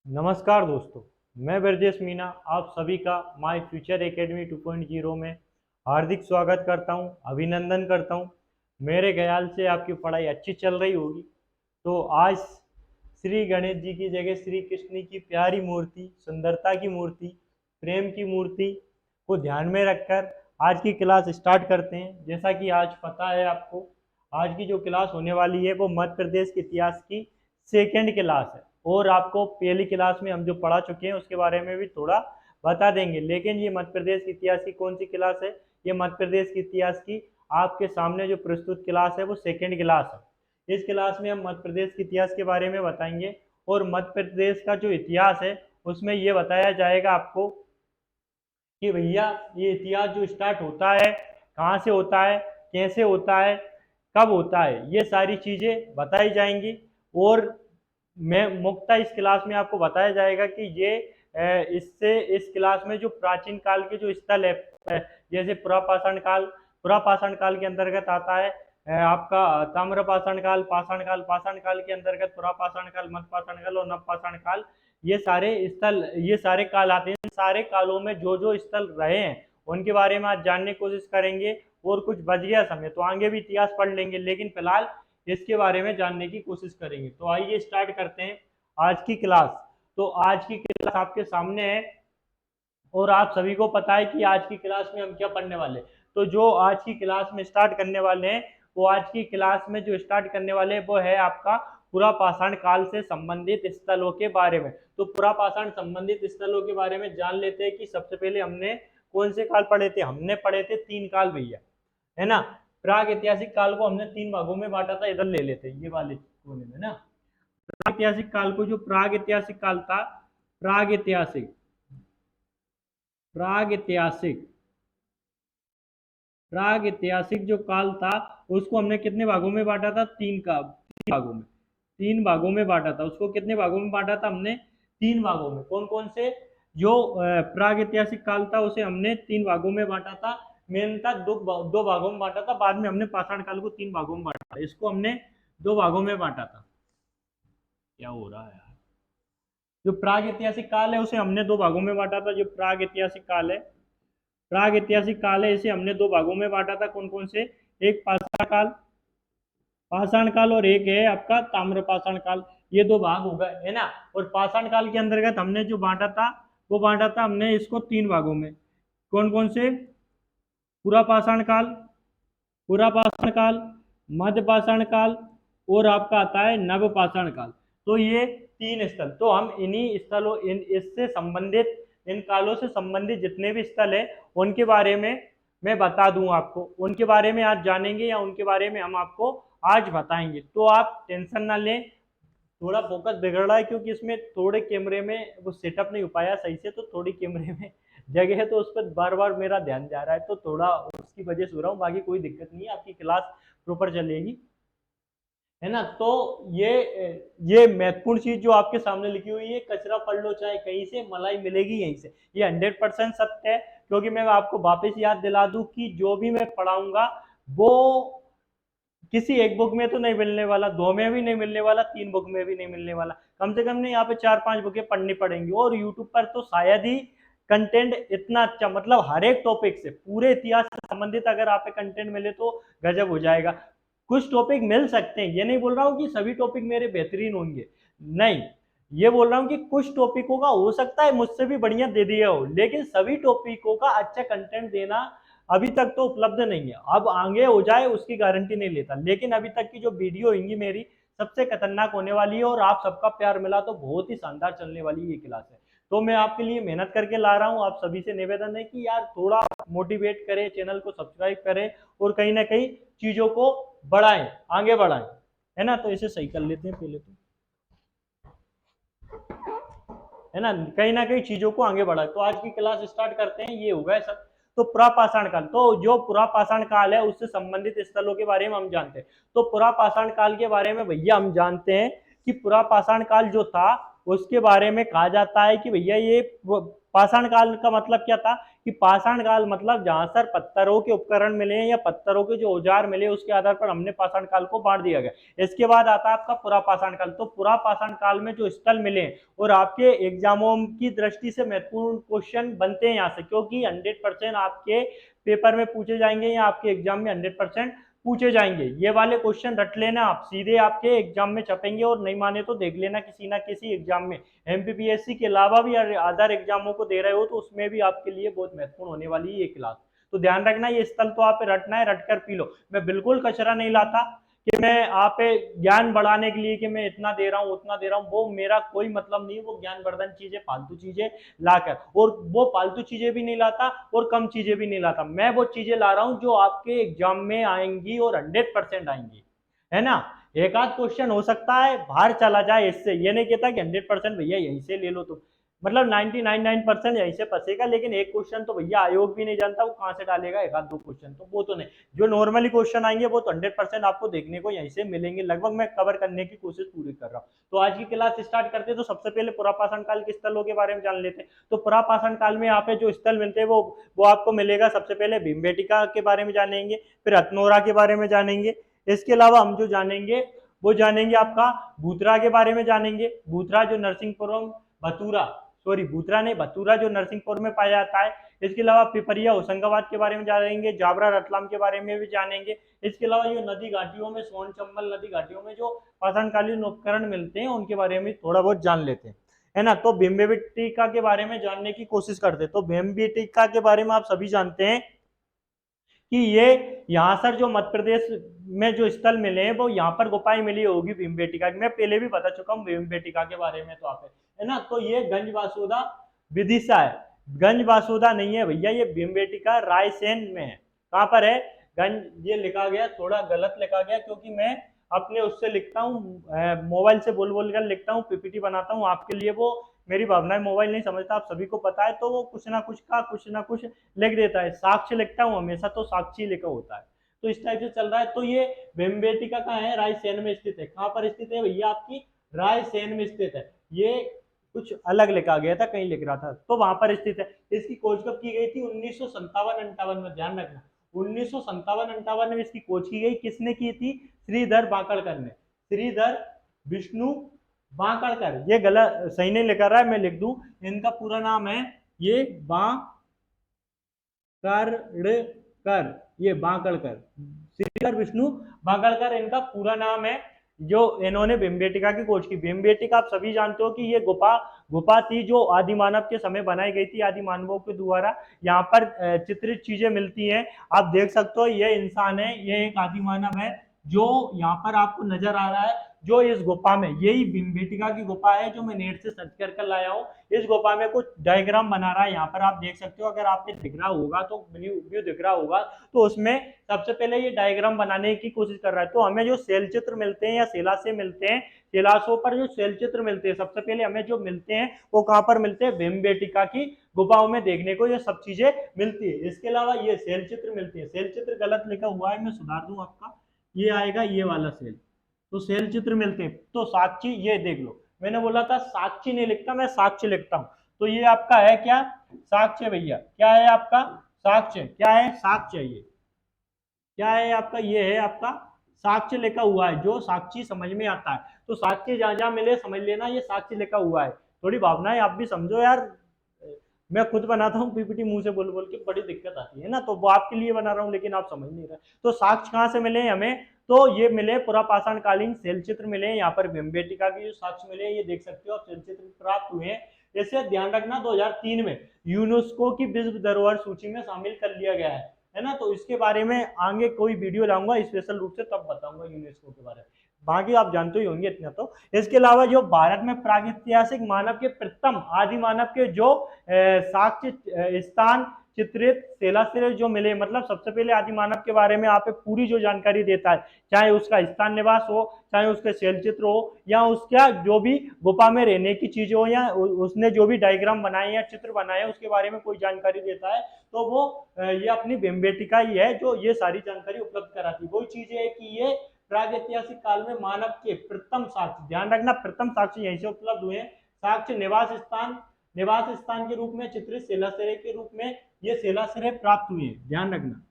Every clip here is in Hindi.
नमस्कार दोस्तों, मैं ब्रजेश मीना आप सभी का माय फ्यूचर एकेडमी 2.0 में हार्दिक स्वागत करता हूं, अभिनंदन करता हूं। मेरे ख्याल से आपकी पढ़ाई अच्छी चल रही होगी। तो आज श्री गणेश जी की जगह श्री कृष्ण की प्यारी मूर्ति, सुंदरता की मूर्ति, प्रेम की मूर्ति को ध्यान में रखकर आज की क्लास स्टार्ट करते हैं। जैसा कि आज पता है आपको, आज की जो क्लास होने वाली है वो मध्य प्रदेश के इतिहास की सेकेंड क्लास है। और आपको पहली क्लास में हम जो पढ़ा चुके हैं उसके बारे में भी थोड़ा बता देंगे। लेकिन ये मध्य प्रदेश के इतिहास की कौन सी क्लास है? ये मध्य प्रदेश के इतिहास की आपके सामने जो प्रस्तुत क्लास है वो सेकेंड क्लास है। इस क्लास में हम मध्य प्रदेश के इतिहास के बारे में बताएंगे और मध्य प्रदेश का जो इतिहास है उसमें ये बताया जाएगा आपको कि भैया ये इतिहास जो स्टार्ट होता है कहाँ से होता है, कैसे होता है, कब होता है, ये सारी चीज़ें बताई जाएंगी। और मैं मुख्यतः इस क्लास में आपको बताया जाएगा कि ये इससे इस क्लास में जो प्राचीन काल के जो स्थल है, जैसे पुरापाषाण काल के अंतर्गत आता है आपका ताम्रपाषाण काल, पाषाण काल के अंतर्गत पुरापाषाण काल, मध्यपाषाण काल और नवपाषाण काल, ये सारे स्थल, ये सारे काल आते हैं। सारे कालों में जो जो स्थल रहे हैं उनके बारे में आज जानने की कोशिश करेंगे। और कुछ बच गया समय तो आगे भी इतिहास पढ़ लेंगे, लेकिन फिलहाल इसके बारे में जानने की कोशिश करेंगे। तो आइए स्टार्ट करते हैं आज की क्लास। तो आज की क्लास आपके सामने है और आप सभी को पता है कि आज की क्लास में हम क्या पढ़ने वाले हैं। तो जो आज की क्लास में स्टार्ट करने वाले हैं, वो आज की क्लास में जो स्टार्ट करने वाले हैं वो है आपका पुरापाषाण काल से संबंधित स्थलों के बारे में। तो पुरापाषाण संबंधित स्थलों के बारे में जान लेते हैं कि सबसे पहले हमने कौन से काल पढ़े थे। हमने पढ़े थे 3 काल भैया, है ना। प्राग ऐतिहासिक काल को हमने 3 भागों में बांटा था। इधर ले लेते हैं ये वाले कोने में ना। प्राग ऐतिहासिक काल को, जो प्राग ऐतिहासिक काल था, प्राग ऐतिहासिक प्राग ऐतिहासिक प्राग ऐतिहासिक जो काल था उसको हमने कितने भागों में बांटा था? 3 भागों में बांटा था। उसको कितने भागों में बांटा था हमने? 3 भागों में। कौन कौन से? जो प्राग ऐतिहासिक काल था उसे हमने 3 भागों में बांटा था। मेन था दो भागों में बांटा था। बाद में हमने पाषाण काल को 3 भागों में बांटा था। इसको हमने 2 भागों में बांटा था। क्या हो रहा है? जो प्राग ऐतिहासिक काल है उसे हमने 2 भागों में बांटा था। जो प्राग ऐतिहासिक काल है, प्राग ऐतिहासिक काल है, इसे हमने 2 भागों में बांटा था। कौन कौन से? एक पाषाण काल और एक है आपका ताम्रपाषाण काल। ये 2 भाग हो गए, है ना। और पाषाण काल के अंतर्गत हमने जो बांटा था वो बांटा था हमने इसको 3 भागों में। कौन कौन से? पुरापाषाण काल, पुरापाषाण काल, मध्यपाषाण काल और आपका आता है नवपाषाण काल। तो ये 3 स्थल, तो हम इन्हीं स्थलों, इससे संबंधित, इन कालों से संबंधित जितने भी स्थल है उनके बारे में मैं बता दूं आपको। उनके बारे में आज जानेंगे या उनके बारे में हम आपको आज बताएंगे। तो आप टेंशन ना लें। थोड़ा फोकस बिगड़ रहा है क्योंकि इसमें थोड़े कैमरे में वो सेटअप नहीं हो पाया सही से, तो थोड़ी कैमरे में जगह है तो उस पर बार बार मेरा ध्यान जा रहा है, तो थोड़ा उसकी वजह से हो रहा हूँ। बाकी कोई दिक्कत नहीं है, आपकी क्लास प्रॉपर चलेगी, है ना। तो ये महत्वपूर्ण चीज जो आपके सामने लिखी हुई है, कचरा पढ़ लो चाहे कहीं से, मलाई मिलेगी यहीं से, ये 100% सत्य है। क्योंकि मैं आपको वापस याद दिला दूं कि जो भी मैं पढ़ाऊंगा वो किसी एक बुक में तो नहीं मिलने वाला, 2 में भी नहीं मिलने वाला, 3 बुक में भी नहीं मिलने वाला। कम से कम नहीं, यहाँ पे 4-5 बुकें पढ़नी पड़ेंगी। और यूट्यूब पर तो शायद ही कंटेंट इतना अच्छा, मतलब हर एक टॉपिक से, पूरे इतिहास से संबंधित अगर आप कंटेंट मिले तो गजब हो जाएगा। कुछ टॉपिक मिल सकते हैं, ये नहीं बोल रहा हूँ कि सभी टॉपिक मेरे बेहतरीन होंगे, नहीं। ये बोल रहा हूँ कि कुछ टॉपिकों का हो सकता है मुझसे भी बढ़िया दे दिया हो, लेकिन सभी टॉपिकों का अच्छा कंटेंट देना अभी तक तो उपलब्ध नहीं है। अब आगे हो जाए उसकी गारंटी नहीं लेता, लेकिन अभी तक की जो वीडियो होंगी मेरी सबसे खतरनाक होने वाली है। और आप सबका प्यार मिला तो बहुत ही शानदार चलने वाली ये क्लास है। तो मैं आपके लिए मेहनत करके ला रहा हूँ। आप सभी से निवेदन है कि यार थोड़ा मोटिवेट करें, चैनल को सब्सक्राइब करें और कहीं ना कहीं चीजों को बढ़ाएं, आगे बढ़ाएं, है ना। तो इसे सही कर लेते हैं पहले तो, है ना कहीं चीजों को आगे बढ़ाए। तो आज की क्लास स्टार्ट करते हैं। ये होगा सब। तो पुरापाषाण काल, तो जो पुरापाषाण काल है उससे संबंधित स्थलों के बारे में हम जानते हैं। तो पुरापाषाण काल के बारे में भैया हम जानते हैं कि पुरापाषाण काल जो था उसके बारे में कहा जाता है कि भैया ये पाषाण काल का मतलब क्या था कि पाषाण काल मतलब जहां सर पत्थरों के उपकरण मिले हैं या पत्थरों के जो औजार मिले उसके आधार पर हमने पाषाण काल को बांट दिया गया। इसके बाद आता है आपका पुरा पाषाण काल। तो पुरा पाषाण काल में जो स्थल मिले और आपके एग्जामों की दृष्टि से महत्वपूर्ण क्वेश्चन बनते हैं यहाँ से, क्योंकि 100% आपके पेपर में पूछे जाएंगे या आपके एग्जाम में 100% पूछे जाएंगे। ये वाले क्वेश्चन रट लेना, आप सीधे आपके एग्जाम में छपेंगे और नहीं माने तो देख लेना किसी ना किसी एग्जाम में, एमपीपीएससी के अलावा भी अदर एग्जामों को दे रहे हो तो उसमें भी आपके लिए बहुत महत्वपूर्ण होने वाली है ये क्लास। तो ध्यान रखना, ये स्थल तो आप रटना है, रट कर पी लो। मैं बिल्कुल कचरा नहीं लाता कि मैं आप ज्ञान बढ़ाने के लिए कि मैं इतना दे रहा हूँ उतना दे रहा हूँ, वो मेरा कोई मतलब नहीं है। वो ज्ञानवर्धन चीजें फालतू चीजें लाकर, और वो फालतू चीजें भी नहीं लाता और कम चीजें भी नहीं लाता, मैं वो चीजें ला रहा हूँ जो आपके एग्जाम में आएंगी और 100% आएंगी, है ना। एक आध क्वेश्चन हो सकता है बाहर चला जाए इससे, ये नहीं कहता कि 100% भैया यहीं से ले लो तुम, मतलब 99% यहीं से फंसेगा, लेकिन एक क्वेश्चन तो भैया आयोग भी नहीं जानता वो कहाँ से डालेगा, एक आध दो क्वेश्चन तो वो तो नहीं। जो नॉर्मली क्वेश्चन आएंगे वो तो 100% आपको देखने को यहीं से मिलेंगे, लगभग मैं कवर करने की कोशिश पूरी कर रहा हूँ। तो आज की क्लास स्टार्ट करते हैं। तो सबसे पहले पुरापाषाण काल के स्थलों के बारे में जान लेते हैं। तो पुरापाषाण काल में यहाँ पे जो स्थल मिलते हैं वो आपको मिलेगा। सबसे पहले भीमबेटका के बारे में जानेंगे, फिर हथनोरा के बारे में जानेंगे। इसके अलावा हम जो जानेंगे वो जानेंगे आपका भूतरा के बारे में जानेंगे। भूतरा जो नरसिंहपुरम भतूरा, सॉरी भूतरा नहीं भतूरा जो नरसिंहपुर में पाया जाता है। इसके अलावा पिपरिया होशंगाबाद के बारे में जानेंगे, जाबरा रतलाम के बारे में भी जानेंगे। इसके अलावा जो नदी घाटियों में, सोन चंबल नदी घाटियों में जो पाषाणकालीन उपकरण मिलते हैं उनके बारे में थोड़ा बहुत जान लेते हैं, है ना। तो भीमबेटका के बारे में जानने की कोशिश करते हैं। तो भीमबेटका के बारे में आप सभी जानते हैं कि ये यहाँ सर जो मध्य प्रदेश में जो स्थल मिले हैं वो यहाँ पर गुफाएं मिली होगी भीमबेटका की। मैं पहले भी बता चुका हूँ भीमबेटका के बारे में, तो आप है ना। तो ये गंज बासुदा विदिशा है, गंज बासुदा नहीं है भैया, ये भीमबेटका रायसेन में है। कहाँ पर है? गंज, ये लिखा गया थोड़ा गलत लिखा गया क्योंकि मैं अपने उससे लिखता हूँ, मोबाइल से बोल बोल कर लिखता हूँ, पीपीटी बनाता हूँ आपके लिए, वो मेरी भावनाएं मोबाइल नहीं समझता, आप सभी को पता है। तो वो कुछ ना कुछ लिख देता है। साक्ष्य लिखता हूँ हमेशा तो साक्षी लिखा होता है, तो इस टाइप से चल रहा है। तो ये भीमबेटका कहाँ है? रायसेन में स्थित है। कहाँ पर स्थित है भैया? आपकी रायसेन में स्थित है। ये कुछ अलग लिखा गया था, कहीं लिख रहा था, तो वहां पर स्थित है। इसकी खोज कब की गई थी? 1957-58 में, ध्यान रखना 1957-58 में इसकी खोज की गई। किसने की थी? श्रीधर बांकड़कर ने, श्रीधर विष्णु बांकड़कर। ये गलत सही नहीं लिखा रहा है, मैं लिख दूं, इनका पूरा नाम है ये बांकड़कर, ये बांकड़कर, श्रीधर विष्णु बांकड़कर इनका पूरा नाम है, जो इन्होंने भीमबेटका की खोज की। भीमबेटका आप सभी जानते हो कि ये गुफा गुफा थी जो आदि मानव के समय बनाई गई थी, आदि मानवों के द्वारा। यहाँ पर चित्रित चीजें मिलती हैं, आप देख सकते हो। ये इंसान है, ये एक आदि मानव है जो यहाँ पर आपको नजर आ रहा है, जो इस गुफा में, यही भीमबेटका की गुफा है जो मैं नेट से सर्च कर लाया हूँ। इस गुफा में कुछ डायग्राम बना रहा है, यहाँ पर आप देख सकते हो। अगर आपको दिख रहा होगा तो व्यू दिख रहा होगा, तो उसमें सबसे पहले ये डायग्राम बनाने की कोशिश कर रहा है। तो हमें जो सेल चित्र मिलते हैं या शिलासे मिलते हैं, शिलासों पर जो सेल चित्र मिलते हैं, सबसे पहले हमें जो मिलते हैं वो कहाँ पर मिलते हैं? भीमबेटका की गुफाओं में देखने को ये सब चीजें मिलती है। इसके अलावा ये सेल चित्र मिलती है। सेल चित्र गलत लिखा हुआ है, मैं सुधार दूं आपका, ये आएगा ये वाला सेल। तो सेल चित्र मिलते हैं। तो साक्षी, ये देख लो, मैंने बोला था साक्षी नहीं लिखता, मैं साक्ष्य लिखता हूं। तो ये आपका है क्या? साक्ष्य भैया। क्या है आपका? साक्ष्य। क्या है? साक्ष्य। ये क्या है आपका? ये है आपका साक्ष्य लिखा हुआ है, जो साक्षी समझ में आता है। तो साक्ष्य जहां जहां मिले समझ लेना ये साक्ष्य लिखा हुआ है। थोड़ी भावनाएं आप भी समझो यार, मैं खुद बनाता हूँ पीपीटी मुंह से बोल बोल के, बड़ी दिक्कत आती है ना, तो वो आपके लिए बना रहा हूँ लेकिन आप समझ नहीं रहे। तो साक्ष्य कहाँ से मिले हमें? तो ये मिले पुरापाषाण कालीन सेल चित्र मिले, यहाँ पर भीमबेटका के जो साक्ष्य मिले ये देख सकते हो आप, सेल चित्र प्राप्त हुए हैं। इसे ध्यान रखना 2003 में यूनेस्को की विश्व धरोहर सूची में शामिल कर लिया गया है ना। तो इसके बारे में आगे कोई वीडियो लाऊंगा स्पेशल रूप से, तब बताऊंगा यूनेस्को के बारे में, बाकी आप जानते ही होंगे इतना। तो इसके अलावा जो भारत में प्रागैतिहासिक मानव के प्रथम आदि मानव के जो साक्ष्य स्थान चित्रित शिलालेख जो मिले, मतलब सबसे पहले आदि मानव के बारे में आप पूरी जो जानकारी देता है, चाहे उसका स्थान निवास हो, चाहे उसके शैल चित्र हो, या उसका जो भी गुफा में रहने की चीजें हो, या उसने जो भी डायग्राम बनाए या चित्र बनाए उसके बारे में कोई जानकारी देता है, तो वो ये अपनी भीमबेटका ही है जो ये सारी जानकारी उपलब्ध कराती है। वही चीज है कि ये प्रागैतिहासिक काल में मानव के प्रथम साक्ष्य, ध्यान रखना प्रथम साक्ष्य यहीं से उपलब्ध हुए। साक्ष्य निवास स्थान निवास स्थान के रूप में चित्रित सेलासिरे के रूप में ये सेलासिरे प्राप्त हुए हैं। ध्यान रखना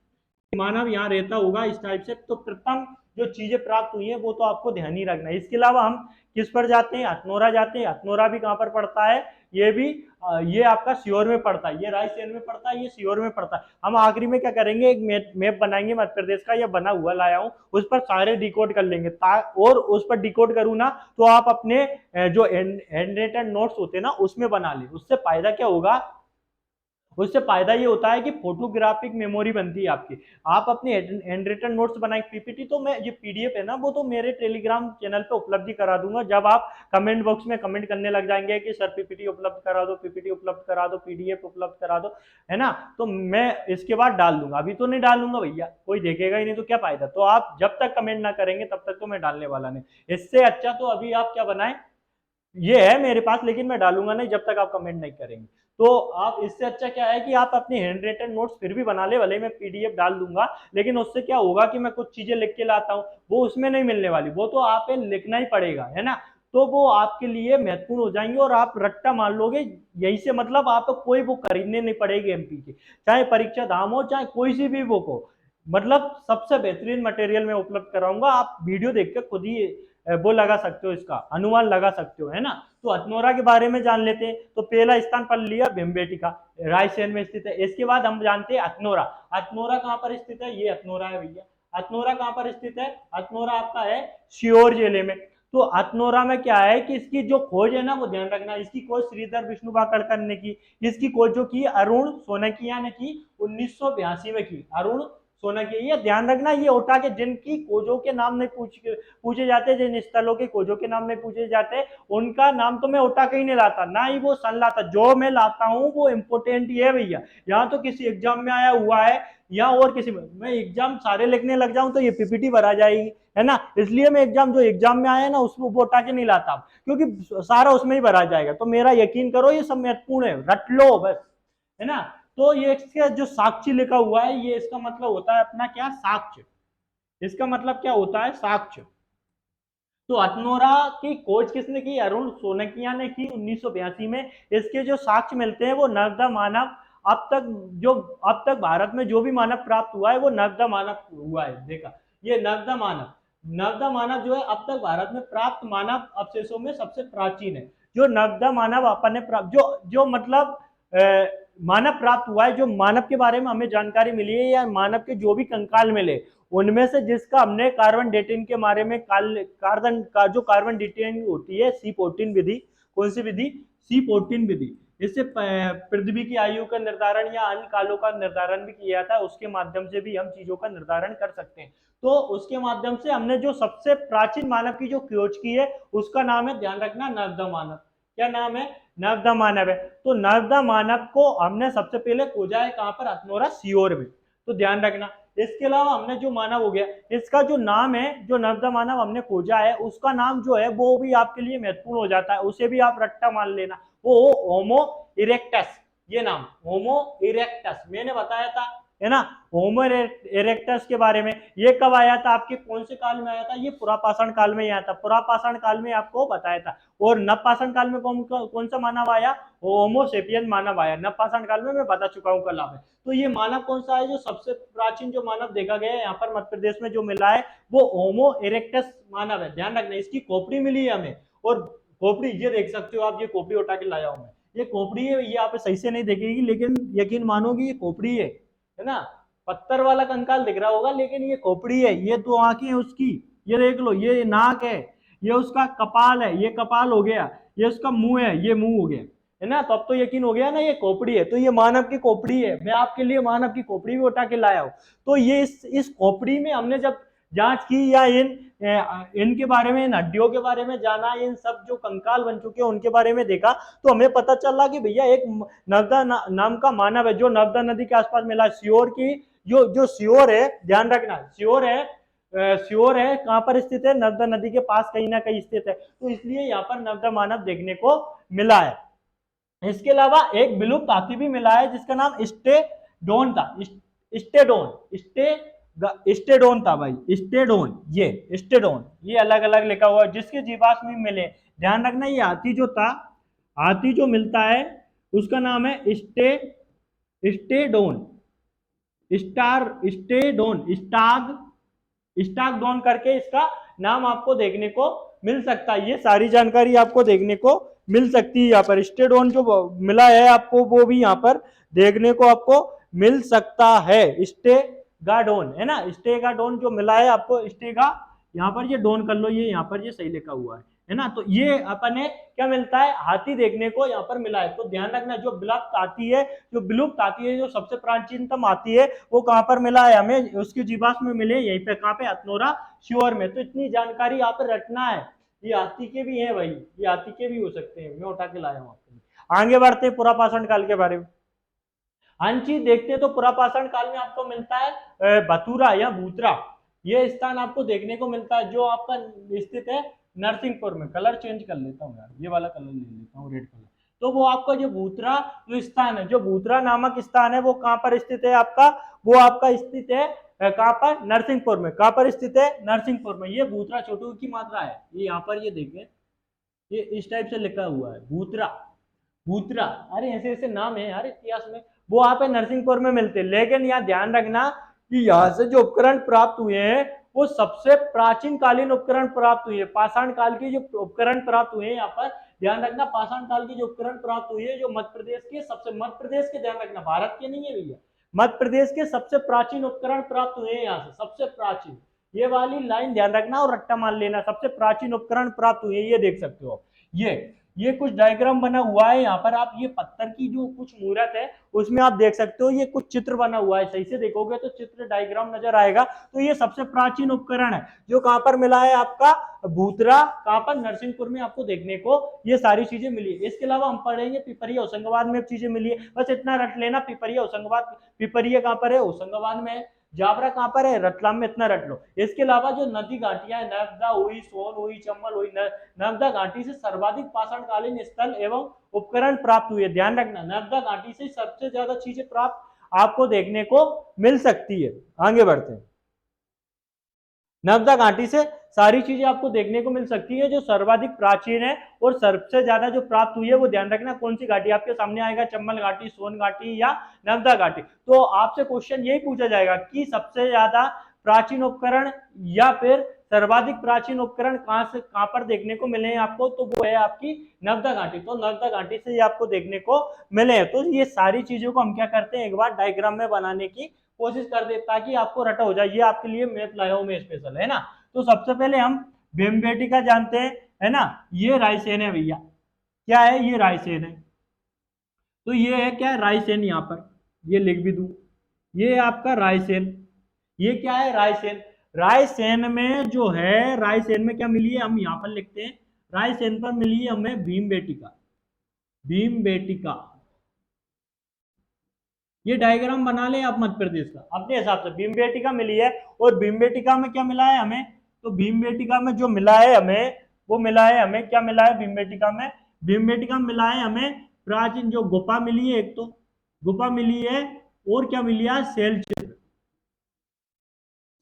मानव यहाँ रहता होगा इस टाइप से। तो प्रथम जो चीजें प्राप्त हुई है वो तो आपको ध्यान ही रखना है। इसके अलावा हम किस पर जाते हैं, हथनोरा जाते हैं। हथनोरा भी कहाँ पर पड़ता है, ये भी ये आपका सीहोर में पड़ता है, ये रायसेन में पड़ता है, ये सीहोर में पड़ता है। हम आखिरी में क्या करेंगे, एक मैप बनाएंगे मध्य प्रदेश का, ये बना हुआ लाया हूँ, उस पर सारे डिकोड कर लेंगे और उस पर डिकोड करूँ ना तो आप अपने जो हैंड रिटन नोट्स होते हैं ना उसमें बना ले। उससे फायदा क्या होगा, उससे फायदा ये होता है कि फोटोग्राफिक मेमोरी बनती है आपकी। आप अपने हैंड रिटन नोट्स बनाए पीपीटी, तो मैं ये पीडीएफ है ना वो तो मेरे टेलीग्राम चैनल पे उपलब्ध करा दूंगा। जब आप कमेंट बॉक्स में कमेंट करने लग जाएंगे कि सर पीपीटी उपलब्ध करा दो, पीपीटी उपलब्ध करा दो, पीडीएफ उपलब्ध करा दो, है ना, तो मैं इसके बाद डाल दूंगा। अभी तो नहीं डालूंगा भैया, कोई देखेगा ही नहीं तो क्या फायदा। तो आप जब तक कमेंट ना करेंगे तब तक तो मैं डालने वाला नहीं। इससे अच्छा तो अभी आप क्या बनाए, ये है मेरे पास, लेकिन मैं डालूंगा नहीं जब तक आप कमेंट नहीं करेंगे। तो आप इससे अच्छा क्या है कि आप अपनी हैंड रिटन नोट्स फिर भी बना ले, भले मैं पीडीएफ डाल दूंगा, लेकिन उससे क्या होगा कि मैं कुछ चीजें लिख के लाता हूँ वो उसमें नहीं मिलने वाली, वो तो आप लिखना ही पड़ेगा, है ना। तो वो आपके लिए महत्वपूर्ण हो जाएंगे और आप रट्टा मान लोगे। यही से मतलब आपको कोई बुक खरीदने नहीं पड़ेगी एमपी की, चाहे परीक्षा धाम हो चाहे कोई सी भी बुक हो, मतलब सबसे बेहतरीन मटेरियल मैं उपलब्ध कराऊंगा। आप वीडियो देख के खुद ही वो लगा सकते हो, इसका अनुमान लगा सकते हो, है ना। तो हथनोरा के बारे में जान लेते हैं। तो पहला स्थान पर लिया भीमबेटका, रायसेन में स्थित है। इसके बाद हम जानते हैं हथनोरा। हथनोरा कहाँ पर स्थित है, ये हथनोरा है भैया। हथनोरा कहाँ पर स्थित है, हथनोरा आपका है सीहोर जिले में। तो हथनोरा में क्या है कि इसकी जो खोज है ना वो ध्यान रखना, इसकी खोज श्रीधर विष्णु वाकड़कर ने की। इसकी खोज जो की अरुण सोनकिया ने की 1982 में की। अरुण सोनकिया, ये ध्यान रखना, ये उठा के जिनकी खोजों के नाम नहीं पूछे जाते, जिन स्थलों के खोजों के नाम नहीं पूछे जाते, उनका नाम तो मैं उठा के ही नहीं लाता, ना ही वो सन लाता। जो मैं लाता हूँ वो इम्पोर्टेंट ही है भैया। यहाँ तो किसी एग्जाम में आया हुआ है या और किसी में, मैं एग्जाम सारे लिखने लग जाऊं तो ये पीपीटी भरा जाएगी, है ना। इसलिए मैं एग्जाम जो एग्जाम में आया ना उसको वो उठा के नहीं लाता, क्योंकि सारा उसमें ही भरा जाएगा। तो मेरा यकीन करो ये सब महत्वपूर्ण है, रट लो बस, है ना। तो ये इसका जो साक्षी लिखा हुआ है, ये इसका मतलब होता है अपना क्या, साक्ष्य। इसका मतलब क्या होता है, साक्ष्य। तो हथनोरा की खोज किसने की, अरुण सोनकिया ने की 1982 में। इसके जो साक्ष्य मिलते हैं वो नर्मदा मानव, अब तक जो अब तक भारत में जो भी मानव प्राप्त हुआ है वो नर्मदा मानव हुआ है। देखा, ये नर्मदा मानव, नर्मदा मानव जो है अब तक भारत में प्राप्त मानव अवशेषों में सबसे प्राचीन है। जो नर्मदा मानव अपन ने प्राप्त, जो जो मतलब मानव प्राप्त हुआ है, जो मानव के बारे में हमें जानकारी मिली है या मानव के जो भी कंकाल मिले, उनमें से जिसका हमने कार्बन डेटिंग के बारे में कार्बन का जो कार्बन डेटिंग होती है C14 विधि, कौन सी विधि, C14 विधि। इससे पृथ्वी की आयु का निर्धारण या अन्य कालों का निर्धारण भी किया जाता है, उसके माध्यम से भी हम चीजों का निर्धारण कर सकते हैं। तो उसके माध्यम से हमने जो सबसे प्राचीन मानव की जो खोज की है उसका नाम है, ध्यान रखना, नर्मदा मानव। क्या नाम है, नर्मदा मानव है। तो नर्मदा मानव को हमने सबसे पहले खोजा है कहां पर, हथनोरा सीहोर में। तो ध्यान रखना। इसके अलावा हमने जो मानव हो गया, इसका जो नाम है, जो नर्मदा मानव हमने खोजा है उसका नाम जो है वो भी आपके लिए महत्वपूर्ण हो जाता है, उसे भी आप रट्टा मान लेना, वो होमो इरेक्टस। ये नाम होमो इरेक्टस मैंने बताया था, है ना। होमो इरेक्टस के बारे में ये कब आया था, आपके कौन से काल में आया था, ये पुरापाषाण काल में आया था। पुरापाषाण काल में आपको बताया था। और नवपाषाण काल में कौन सा मानव आया, होमो सेपियन मानव आया। नवपाषाण काल में मैं बता चुका हूँ कल में। तो ये मानव कौन सा है, जो सबसे प्राचीन जो मानव देखा गया है यहाँ पर मध्य प्रदेश में जो मिला है वो होमो इरेक्टस मानव है। ध्यान रखना, इसकी खोपड़ी मिली है हमें, और खोपड़ी ये देख सकते हो आप, ये खोपड़ी उठा के लाया हूं मैं, ये खोपड़ी है। ये आप सही से नहीं देखेगी लेकिन यकीन मानोगी ये खोपड़ी है ना। पत्थर वाला कंकाल दिख रहा होगा लेकिन ये खोपड़ी है। ये दो आंखें हैं उसकी, ये देख लो, ये नाक है, ये उसका कपाल है, ये कपाल हो गया, ये उसका मुंह है, ये मुंह हो गया, है ना। तो अब तो यकीन हो गया ना ये खोपड़ी है। तो ये मानव की खोपड़ी है, मैं आपके लिए मानव की खोपड़ी भी उठा के लाया हूं। तो ये इस खोपड़ी में हमने जब जांच की या इनके बारे में, इन हड्डियों के बारे में जाना, इन सब जो कंकाल बन चुके हैं उनके बारे में देखा, तो हमें पता चला कि भैया एक नर्मदा नाम का मानव है जो नर्मदा नदी के आसपास मिला। सीहोर की जो सीहोर है, ध्यान रखना, सीहोर है, श्योर है कहां पर स्थित है, नर्मदा नदी के पास कहीं ना कहीं स्थित है। तो इसलिए यहाँ पर नर्मदा मानव देखने को मिला है। इसके अलावा एक विलुप्त हाथी भी मिला है जिसका नाम स्टेडोन था। स्टेडोन था भाई, स्टेडोन, ये स्टेडोन, ये अलग अलग लिखा हुआ है, जिसके जीवाश्म भी मिले। ध्यान रखना, ये हाथी जो था, हाथी जो मिलता है उसका नाम है स्टेडोन, स्टागडोन करके इसका नाम आपको देखने को मिल सकता है। ये सारी जानकारी आपको देखने को मिल सकती है यहाँ पर। स्टेडोन जो मिला है आपको वो भी यहाँ पर देखने को आपको मिल सकता है। स्टेगाडोन है ना, स्टेगाडोन जो मिला है आपको, स्टेगा यहाँ पर ये डोन कर लो, ये यहाँ पर ये सही लिखा हुआ है ना। तो ये अपने क्या मिलता है, हाथी देखने को यहाँ पर मिला है। तो ध्यान रखना, जो विलुप्त आती है, जो सबसे प्राचीनतम आती है, वो कहाँ पर मिला है हमें, उसके जीवाश्म में मिले यहीं पे, कहाँ पे, हथनोरा श्योर में। तो इतनी जानकारी यहाँ पर रटना है। ये हाथी के भी हैं भाई, ये हाथी के भी हो सकते हैं, मैं उठा के लाया हूँ आपके लिए। आगे बढ़ते हैं पुरापाषाण काल के बारे में। हाँ जी, देखते हैं तो पुरापाषाण काल में आपको मिलता है बतूरा या बूतरा। ये स्थान आपको देखने को मिलता है, जो आपका स्थित है नरसिंहपुर में। कलर चेंज कर लेता हूँ यार, ये वाला कलर ले लेता हूँ, रेड कलर। तो वो आपका जो बूतरा जो स्थान है, जो बूतरा नामक स्थान है, वो कहाँ पर स्थित है आपका, वो आपका स्थित है कहाँ पर, नरसिंहपुर में। कहाँ पर स्थित है, नरसिंहपुर में। ये बूतरा छोटू की मात्रा है, ये यहाँ पर ये देखें, ये इस टाइप से लिखा हुआ है बूतरा, बूतरा। अरे ऐसे ऐसे नाम है यार इतिहास में। वो आप नरसिंहपुर में मिलते हैं। लेकिन यहाँ ध्यान रखना कि यहाँ से जो उपकरण प्राप्त हुए हैं, वो सबसे प्राचीन कालीन उपकरण प्राप्त हुए हैं। पाषाण काल के जो उपकरण प्राप्त हुए हैं यहाँ पर, ध्यान रखना, पाषाण काल की जो उपकरण प्राप्त हुए हैं, जो मध्य प्रदेश के सबसे, मध्य प्रदेश के, ध्यान रखना, भारत के नहीं है भैया, मध्य प्रदेश के सबसे प्राचीन उपकरण प्राप्त हुए हैं यहाँ से, सबसे प्राचीन। ये वाली लाइन ध्यान रखना और रट्टा मान लेना, सबसे प्राचीन उपकरण प्राप्त हुए, ये देख सकते हो। ये कुछ डायग्राम बना हुआ है यहाँ पर। आप ये पत्थर की जो कुछ मूर्त है, उसमें आप देख सकते हो, ये कुछ चित्र बना हुआ है। सही से देखोगे तो चित्र डायग्राम नजर आएगा। तो ये सबसे प्राचीन उपकरण है, जो कहाँ पर मिला है आपका, भूतरा, कहाँ पर, नरसिंहपुर में आपको देखने को ये सारी चीजें मिली है। इसके अलावा हम पढ़ेंगे पिपरिया होशंगाबाद में चीजें मिली है। बस इतना रट लेना, पिपरिया होशंगाबाद, पिपरिया कहाँ पर है, होशंगाबाद में है। जावरा कहाँ पर है, रतलाम में, इतना रट लो। इसके अलावा जो नदी घाटियां है, नर्मदा हुई, सोन हुई, चंबल हुई, नर्मदा घाटी से सर्वाधिक पाषाणकालीन स्थल एवं उपकरण प्राप्त हुए। ध्यान रखना, नर्मदा घाटी से सबसे ज्यादा चीजें प्राप्त आपको देखने को मिल सकती है। आगे बढ़ते हैं। नर्मदा घाटी से सारी चीजें आपको देखने को मिल सकती है, जो सर्वाधिक प्राचीन है और सबसे ज्यादा जो प्राप्त हुई है, वो ध्यान रखना कौन सी घाटी आपके सामने आएगा, चंबल घाटी, सोन घाटी या नर्मदा घाटी। तो आपसे क्वेश्चन यही पूछा जाएगा कि सबसे ज्यादा प्राचीन उपकरण या फिर सर्वाधिक प्राचीन उपकरण कहां से कहां पर देखने को मिले हैं आपको, तो वो है आपकी नर्मदा घाटी। तो नर्मदा घाटी से आपको देखने को मिले हैं। तो ये सारी चीजों को हम क्या करते हैं, एक बार डायग्राम में बनाने की कोशिश कर दे, ताकि आपको रटा हो जाए। ये आपके लिए मैप लाया हूं मैं स्पेशल, है ना। तो सबसे पहले हम भीमबेटका जानते हैं, है ना। ये रायसेन है भैया, क्या है, ये रायसेन है। तो ये है क्या, रायसेन, यहाँ पर ये लिख भी दू, ये आपका रायसेन। ये क्या है, रायसेन। रायसेन में जो है, रायसेन में क्या मिली है, हम यहाँ पर लिखते हैं, रायसेन पर मिली है हमें भीमबेटका, भीमबेटका। ये डायग्राम बना ले आप मध्य प्रदेश का अपने हिसाब से। भीमबेटका मिली है, और भीमबेटका में क्या मिला है हमें, तो भीमबेटका में जो मिला है हमें, वो मिला है हमें, क्या मिला है भीमबेटका में, भीमबेटका में मिला है हमें प्राचीन जो गुफा मिली है, एक तो गुफा मिली है, और क्या मिली है, शैल चित्र,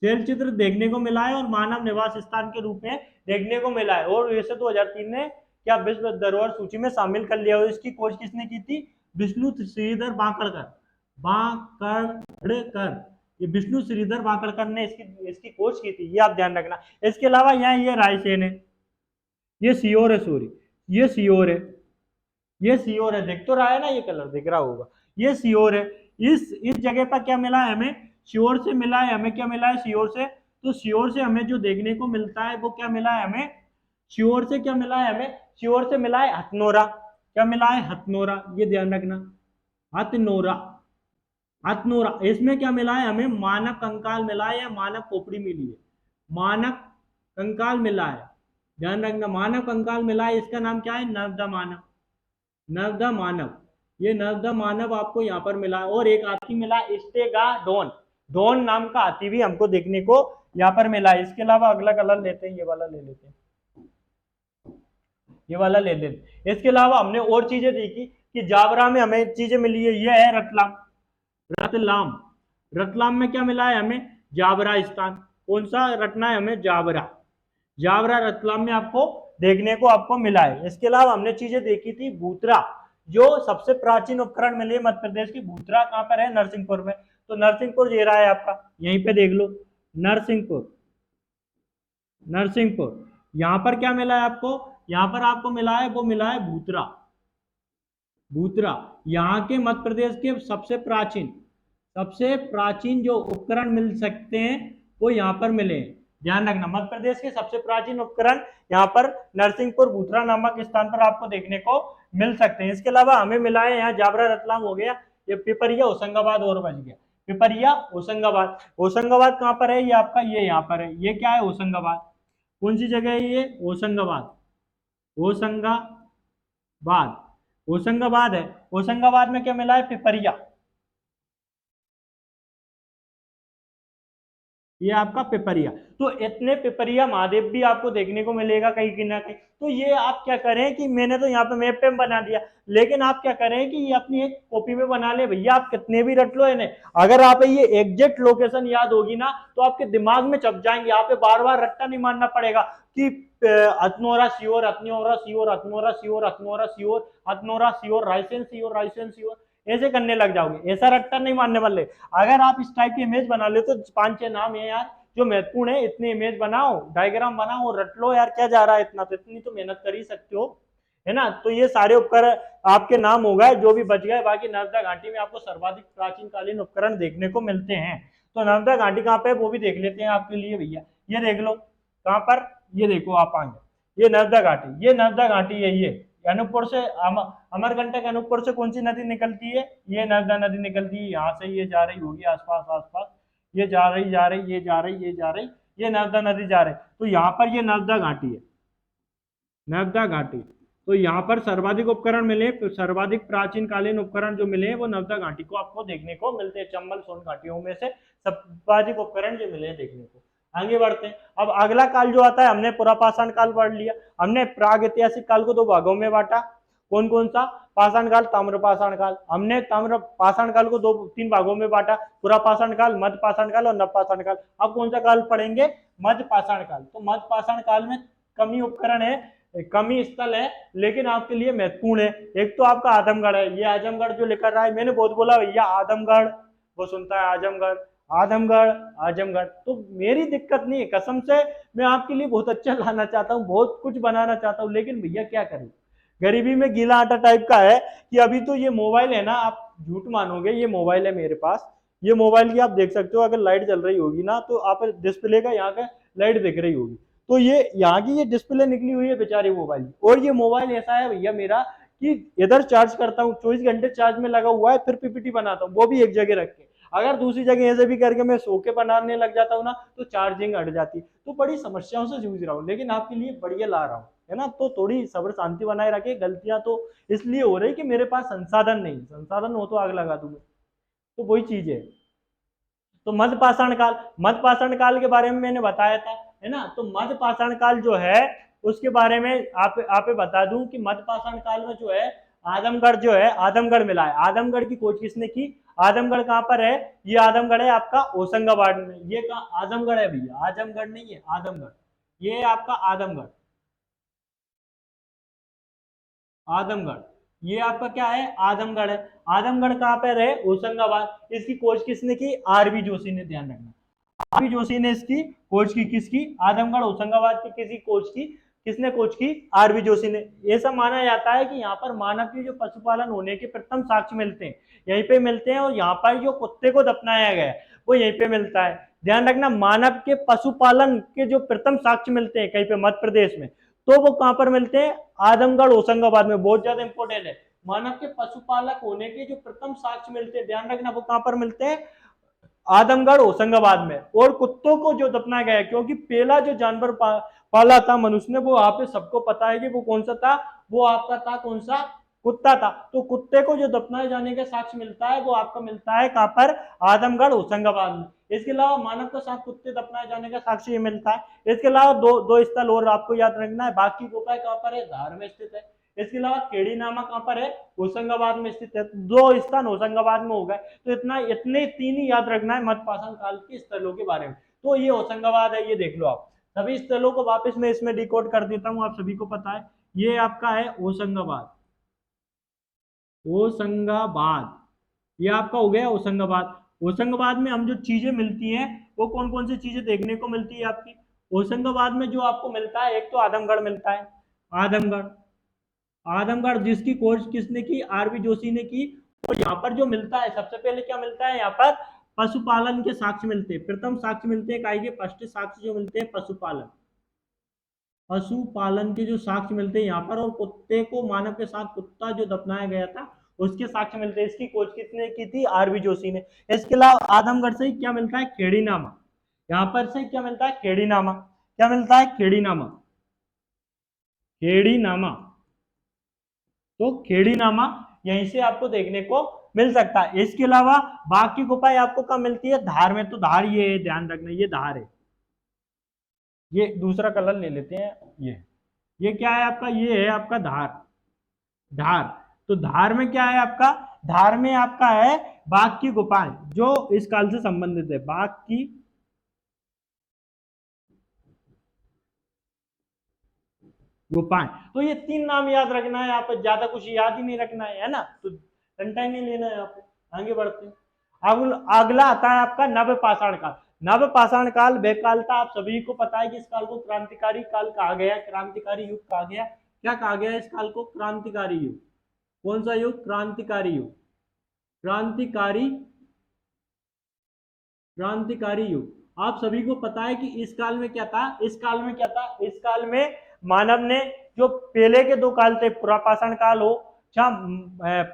शैल चित्र देखने को मिला है, और मानव निवास स्थान के रूप में देखने को मिला है। और वैसे 2003 ने क्या विश्व धरोहर सूची में शामिल कर लिया। इसकी खोज किसने की थी, विष्णु श्रीधर बांकड़कर, बांकड़कर, ये विष्णु श्रीधर बांकड़कर ने इसकी खोज की थी, ये आप ध्यान रखना। इसके अलावा यहाँ ये रायसेन है, ये सीहोर है, सॉरी ये सीहोर है, ये सीहोर है, देख तो रहा है ना, ये कलर दिख रहा होगा, ये सीहोर है। इस जगह पर क्या मिला है हमें, सीहोर से मिला है हमें, क्या मिला है, सीहोर से। तो सीहोर से हमें जो देखने को मिलता है, वो क्या मिला है हमें, सीहोर से क्या मिला है हमें, सीहोर से मिला है हथनोरा, क्या मिला है, हथनोरा, ये ध्यान रखना, हथनोरा, हथनोरा। इसमें क्या मिला है हमें, मानव कंकाल मिला है, या मानव खोपड़ी मिली है, मानव कंकाल मिला है, ध्यान रखना, मानव कंकाल मिला है। इसका नाम क्या है, नर्मदा मानव, नर्मदा मानव, ये नर्मदा मानव आपको यहाँ पर मिला। और एक हाथी मिला, स्टेगाडोन, डोन नाम का हाथी भी हमको देखने को यहाँ पर मिला है। इसके अलावा अगला कलर लेते हैं, ये वाला ले लेते हैं, ये वाला ले लेते। इसके अलावा हमने और चीजें देखी कि जावरा में हमें चीजें मिली है, ये है रतलाम, रतलाम, रतलाम में क्या मिला है हमें, जावरा स्थान। कौन सा रटना है हमें, जावरा, जावरा रतलाम में आपको देखने को आपको मिला है। इसके अलावा हमने चीजें देखी थी, बूतरा, जो सबसे प्राचीन उपकरण मिले मध्य प्रदेश की, भूतरा कहां पर है, नरसिंहपुर में। तो नरसिंहपुर ये रहा है आपका, यहीं पे देख लो, नरसिंहपुर, नरसिंहपुर। यहां पर क्या मिला है आपको, यहां पर आपको मिला है, वो मिला है भूतरा, भूतरा। यहाँ के मध्य प्रदेश के सबसे प्राचीन जो उपकरण मिल सकते हैं वो यहाँ पर मिले हैं। ध्यान रखना, मध्य प्रदेश के सबसे प्राचीन उपकरण यहाँ पर नरसिंहपुर भूतरा नामक स्थान पर आपको देखने को मिल सकते हैं। इसके अलावा हमें मिला है यहाँ जाबरा रतलाम हो गया, ये पिपरिया होशंगाबाद और बच गया, पिपरिया होशंगाबाद। होशंगाबाद कहाँ पर है, ये आपका ये यहाँ पर है, ये क्या है, होशंगाबाद। कौन सी जगह है ये, होशंगाबाद, होशंगाबाद, होशंगाबाद है। होशंगाबाद में क्या मिला है, पिपरिया, ये आपका पिपरिया। तो इतने पिपरिया महादेव भी आपको देखने को मिलेगा कहीं ना कहीं। तो ये आप क्या करें कि मैंने तो यहाँ पे मैप पे बना दिया, लेकिन आप क्या करें कि ये अपनी एक कॉपी में बना ले भैया, आप कितने भी रट लो इन्हें, अगर आप ये एग्जैक्ट लोकेशन याद होगी ना तो आपके दिमाग में चप जाएंगे। यहाँ पे बार बार रट्टा नहीं मारना पड़ेगा कि हथनोरा सियोर, हथनोरा सियोर, हथनोरा सियोर, हथनोरा सियोर, हथनोरा सियोर, रायसेन सियोर, रायसेन सियोर, ऐसे करने लग जाओगे। ऐसा रट्टा नहीं मारने वाले। अगर आप इस टाइप की इमेज बना ले तो 5-6 नाम है यार जो महत्वपूर्ण है, इतनी इमेज बनाओ, डायग्राम बनाओ, रट लो यार, क्या जा रहा है इतना, तो इतनी तो मेहनत कर ही सकते हो, है ना। तो ये सारे उपकरण आपके नाम हो गए जो भी बच गए। बाकी नर्मदा घाटी में आपको सर्वाधिक प्राचीन कालीन उपकरण देखने को मिलते हैं। तो नर्मदा घाटी कहाँ पे है वो भी देख लेते हैं आपके लिए भैया। ये देख लो कहाँ पर, ये देखो आप आगे, ये नर्मदा घाटी, ये नर्मदा घाटी है। ये अनूपपुर से अमरकंटक, अनूपपुर से कौन सी नदी निकलती है, ये नर्मदा नदी निकलती है। यहाँ से ये जा रही होगी आसपास आसपास, ये जा रही जा रही, ये जा रही, ये जा रही, ये नर्मदा नदी जा रही। तो यहाँ पर ये नर्मदा घाटी है, नर्मदा घाटी। तो यहाँ पर सर्वाधिक उपकरण मिले, सर्वाधिक प्राचीन कालीन उपकरण जो मिले वो नर्मदा घाटी को आपको देखने को मिलते हैं। चंबल सोन घाटियों में से सर्वाधिक उपकरण जो मिले हैं देखने को। आगे बढ़ते हैं। अब अगला काल जो आता है, हमने पुरापाषाण काल पढ़ लिया, हमने प्राग ऐतिहासिक काल को 2 भागों में बांटा। कौन कौन सा, पाषाण काल, ताम्रपाषाण काल। हमने ताम्र पाषाण काल को 2-3 भागों में बांटा, पुरापाषाण काल, मध्य पाषाण काल और नवपाषाण काल। अब कौन सा काल पढ़ेंगे, मध्य पाषाण काल। तो मध्य पाषाण काल में कमी उपकरण है, कमी स्थल है, लेकिन आपके लिए महत्वपूर्ण है। एक तो आपका आजमगढ़ है, ये आजमगढ़ जो लिखा रहा है, मैंने बहुत बोला भैया आजमगढ़, वो सुनता है आजमगढ़, आजमगढ़, आजमगढ़। तो मेरी दिक्कत नहीं है, कसम से मैं आपके लिए बहुत अच्छा लाना चाहता हूँ, बहुत कुछ बनाना चाहता हूँ, लेकिन भैया क्या करूँ, गरीबी में गीला आटा टाइप का है कि अभी तो ये मोबाइल है ना, आप झूठ मानोगे, ये मोबाइल है मेरे पास, ये मोबाइल की आप देख सकते हो, अगर लाइट जल रही होगी ना तो आप डिस्प्ले का यहाँ का लाइट दिख रही होगी, तो ये यहाँ की ये डिस्प्ले निकली हुई है बेचारे मोबाइल की। और ये मोबाइल ऐसा है भैया मेरा कि इधर चार्ज करता हूँ, 24 घंटे चार्ज में लगा हुआ है, फिर पीपीटी बनाता हूँ, वो भी एक जगह रख के। अगर दूसरी जगह ऐसे भी करके मैं सो के बनाने लग जाता हूँ ना तो चार्जिंग हट जाती। तो बड़ी समस्याओं से जूझ रहा हूँ, लेकिन आपके लिए बढ़िया ला रहा हूँ, है ना। तो थोड़ी सब्र शांति बनाए रखे। गलतियां तो इसलिए हो रही कि मेरे पास संसाधन नहीं, संसाधन हो तो आग लगा दूंगा, तो वही चीज है। तो मध्यपाषाण काल, मध्यपाषाण काल के बारे में मैंने बताया था, है ना। तो मध्यपाषाण काल जो है उसके बारे में आप बता दूं कि मध्यपाषाण काल में जो है आदमगढ़ जो है, आदमगढ़ मिला है। आदमगढ़ की खोज किसने की, आदमगढ़ कहां पर है, ये आदमगढ़ है आपका होशंगाबाद में। ये कहा आजमगढ़ है भैया, आजमगढ़ नहीं है, आदमगढ़। ये आपका आदमगढ़, आदमगढ़, ये आपका क्या है, आदमगढ़ है। आदमगढ़ कहां पर है, होशंगाबाद। इसकी खोज किसने की, आरबी जोशी ने। ध्यान रखना, आरबी जोशी ने इसकी खोज की, किसकी, आदमगढ़ होशंगाबाद की किसी खोज की, किसने खोज की, आरबी जोशी ने। ऐसा माना जाता है कि यहाँ पर मानव के जो पशुपालन होने के प्रथम साक्ष्य मिलते हैं, यहीं पे मिलते हैं। और यहाँ पर जो कुत्ते को दफनाया गया है वो यहीं पे मिलता है। ध्यान रखना, मानव के पशुपालन के जो प्रथम साक्ष्य मिलते हैं कहीं पे मध्य प्रदेश में, तो वो कहां पर मिलते हैं, आदमगढ़ होशंगाबाद में। बहुत ज्यादा इंपॉर्टेंट है, मानव के पशुपालक होने के जो प्रथम साक्ष्य मिलते हैं, ध्यान रखना, वो कहां पर मिलते हैं, आदमगढ़ होशंगाबाद में। और कुत्तों को जो दफनाया गया, क्योंकि पहला जो जानवर पाला था मनुष्य ने, वो आप सबको पता है कि वो कौन सा था, वो आपका था कौन सा, कुत्ता था। तो कुत्ते को जो दफनाए जाने का साक्ष्य मिलता है वो आपका मिलता है कहां पर, आदमगढ़ होशंगाबाद में। इसके अलावा मानव के साथ कुत्ते दफनाए जाने का साक्ष्य मिलता है। इसके अलावा दो स्थल और आपको याद रखना है। बाकी गुफा कहां पर है, धार में स्थित है। इसके अलावा केड़ी नामा कहां पर है, होशंगाबाद में स्थित है। 2 स्थान होशंगाबाद में हो गए। तो इतने 3 ही याद रखना है मध्यपाषाण काल के स्थलों के बारे में। तो ये होशंगाबाद है, ये देख लो आप। सभी स्थलों को वापस मैं इसमें डिकोड कर देता हूँ, आप सभी को पता है। ये आपका है होशंगाबाद, होशंगाबाद, ये आपका हो गया होशंगाबाद। होशंगाबाद में हम जो चीजें मिलती हैं वो कौन कौन सी चीजें देखने को मिलती है आपकी होशंगाबाद में? जो आपको मिलता है, एक तो आदमगढ़ मिलता है, आदमगढ़। आदमगढ़ जिसकी खोज किसने की? आरबी जोशी ने की। और यहाँ पर जो मिलता है, सबसे पहले क्या मिलता है यहाँ पर? पशुपालन के साक्ष्य मिलते हैं। प्रथम साक्ष्य मिलते हैं, काहे के? फर्स्ट साक्ष्य जो मिलते हैं पशुपालन, पशुपालन के जो साक्ष्य मिलते हैं यहाँ पर। और कुत्ते को मानव के साथ कुत्ता जो दफनाया गया था उसके साक्ष्य मिलते हैं। इसकी खोज किसने की थी? आरबी जोशी ने। इसके अलावा आदमगढ़ से क्या मिलता है? खेड़ीनामा। यहाँ पर से क्या मिलता है? खेड़ीनामा। क्या मिलता है? खेड़ीनामा, खेड़ीनामा। तो खेड़ीनामा यहीं से आपको देखने को मिल सकता है। इसके अलावा बाघ की गुफा आपको कहाँ मिलती है? धार में। तो धार ये है, ध्यान रखना, ये धार है। ये दूसरा कलर ले लेते हैं, ये क्या है आपका? ये है आपका धार, धार। तो धार में क्या है आपका? धार में आपका है बाघ की गुफाएं, जो इस काल से संबंधित है। बाघ की गुफाएं। तो ये तीन नाम याद रखना है, यहाँ पर ज्यादा कुछ याद ही नहीं रखना है ना? तो घंटा ही नहीं लेना है यहाँ पे। आगे बढ़ते हैं। अगला आता है आपका नवपाषाण काल। नवपाषाण काल वह काल था, आप सभी को पता है कि इस काल को क्रांतिकारी काल कहा गया, क्रांतिकारी युग कहा गया। क्या कहा गया इस काल को? क्रांतिकारी युग। कौन सा युग? क्रांतिकारी युग। क्रांतिकारी, क्रांतिकारी युग। आप सभी को पता है कि इस काल में क्या था? इस काल में क्या था? इस काल में मानव ने जो पहले के दो काल थे, पुरापाषाण काल हो या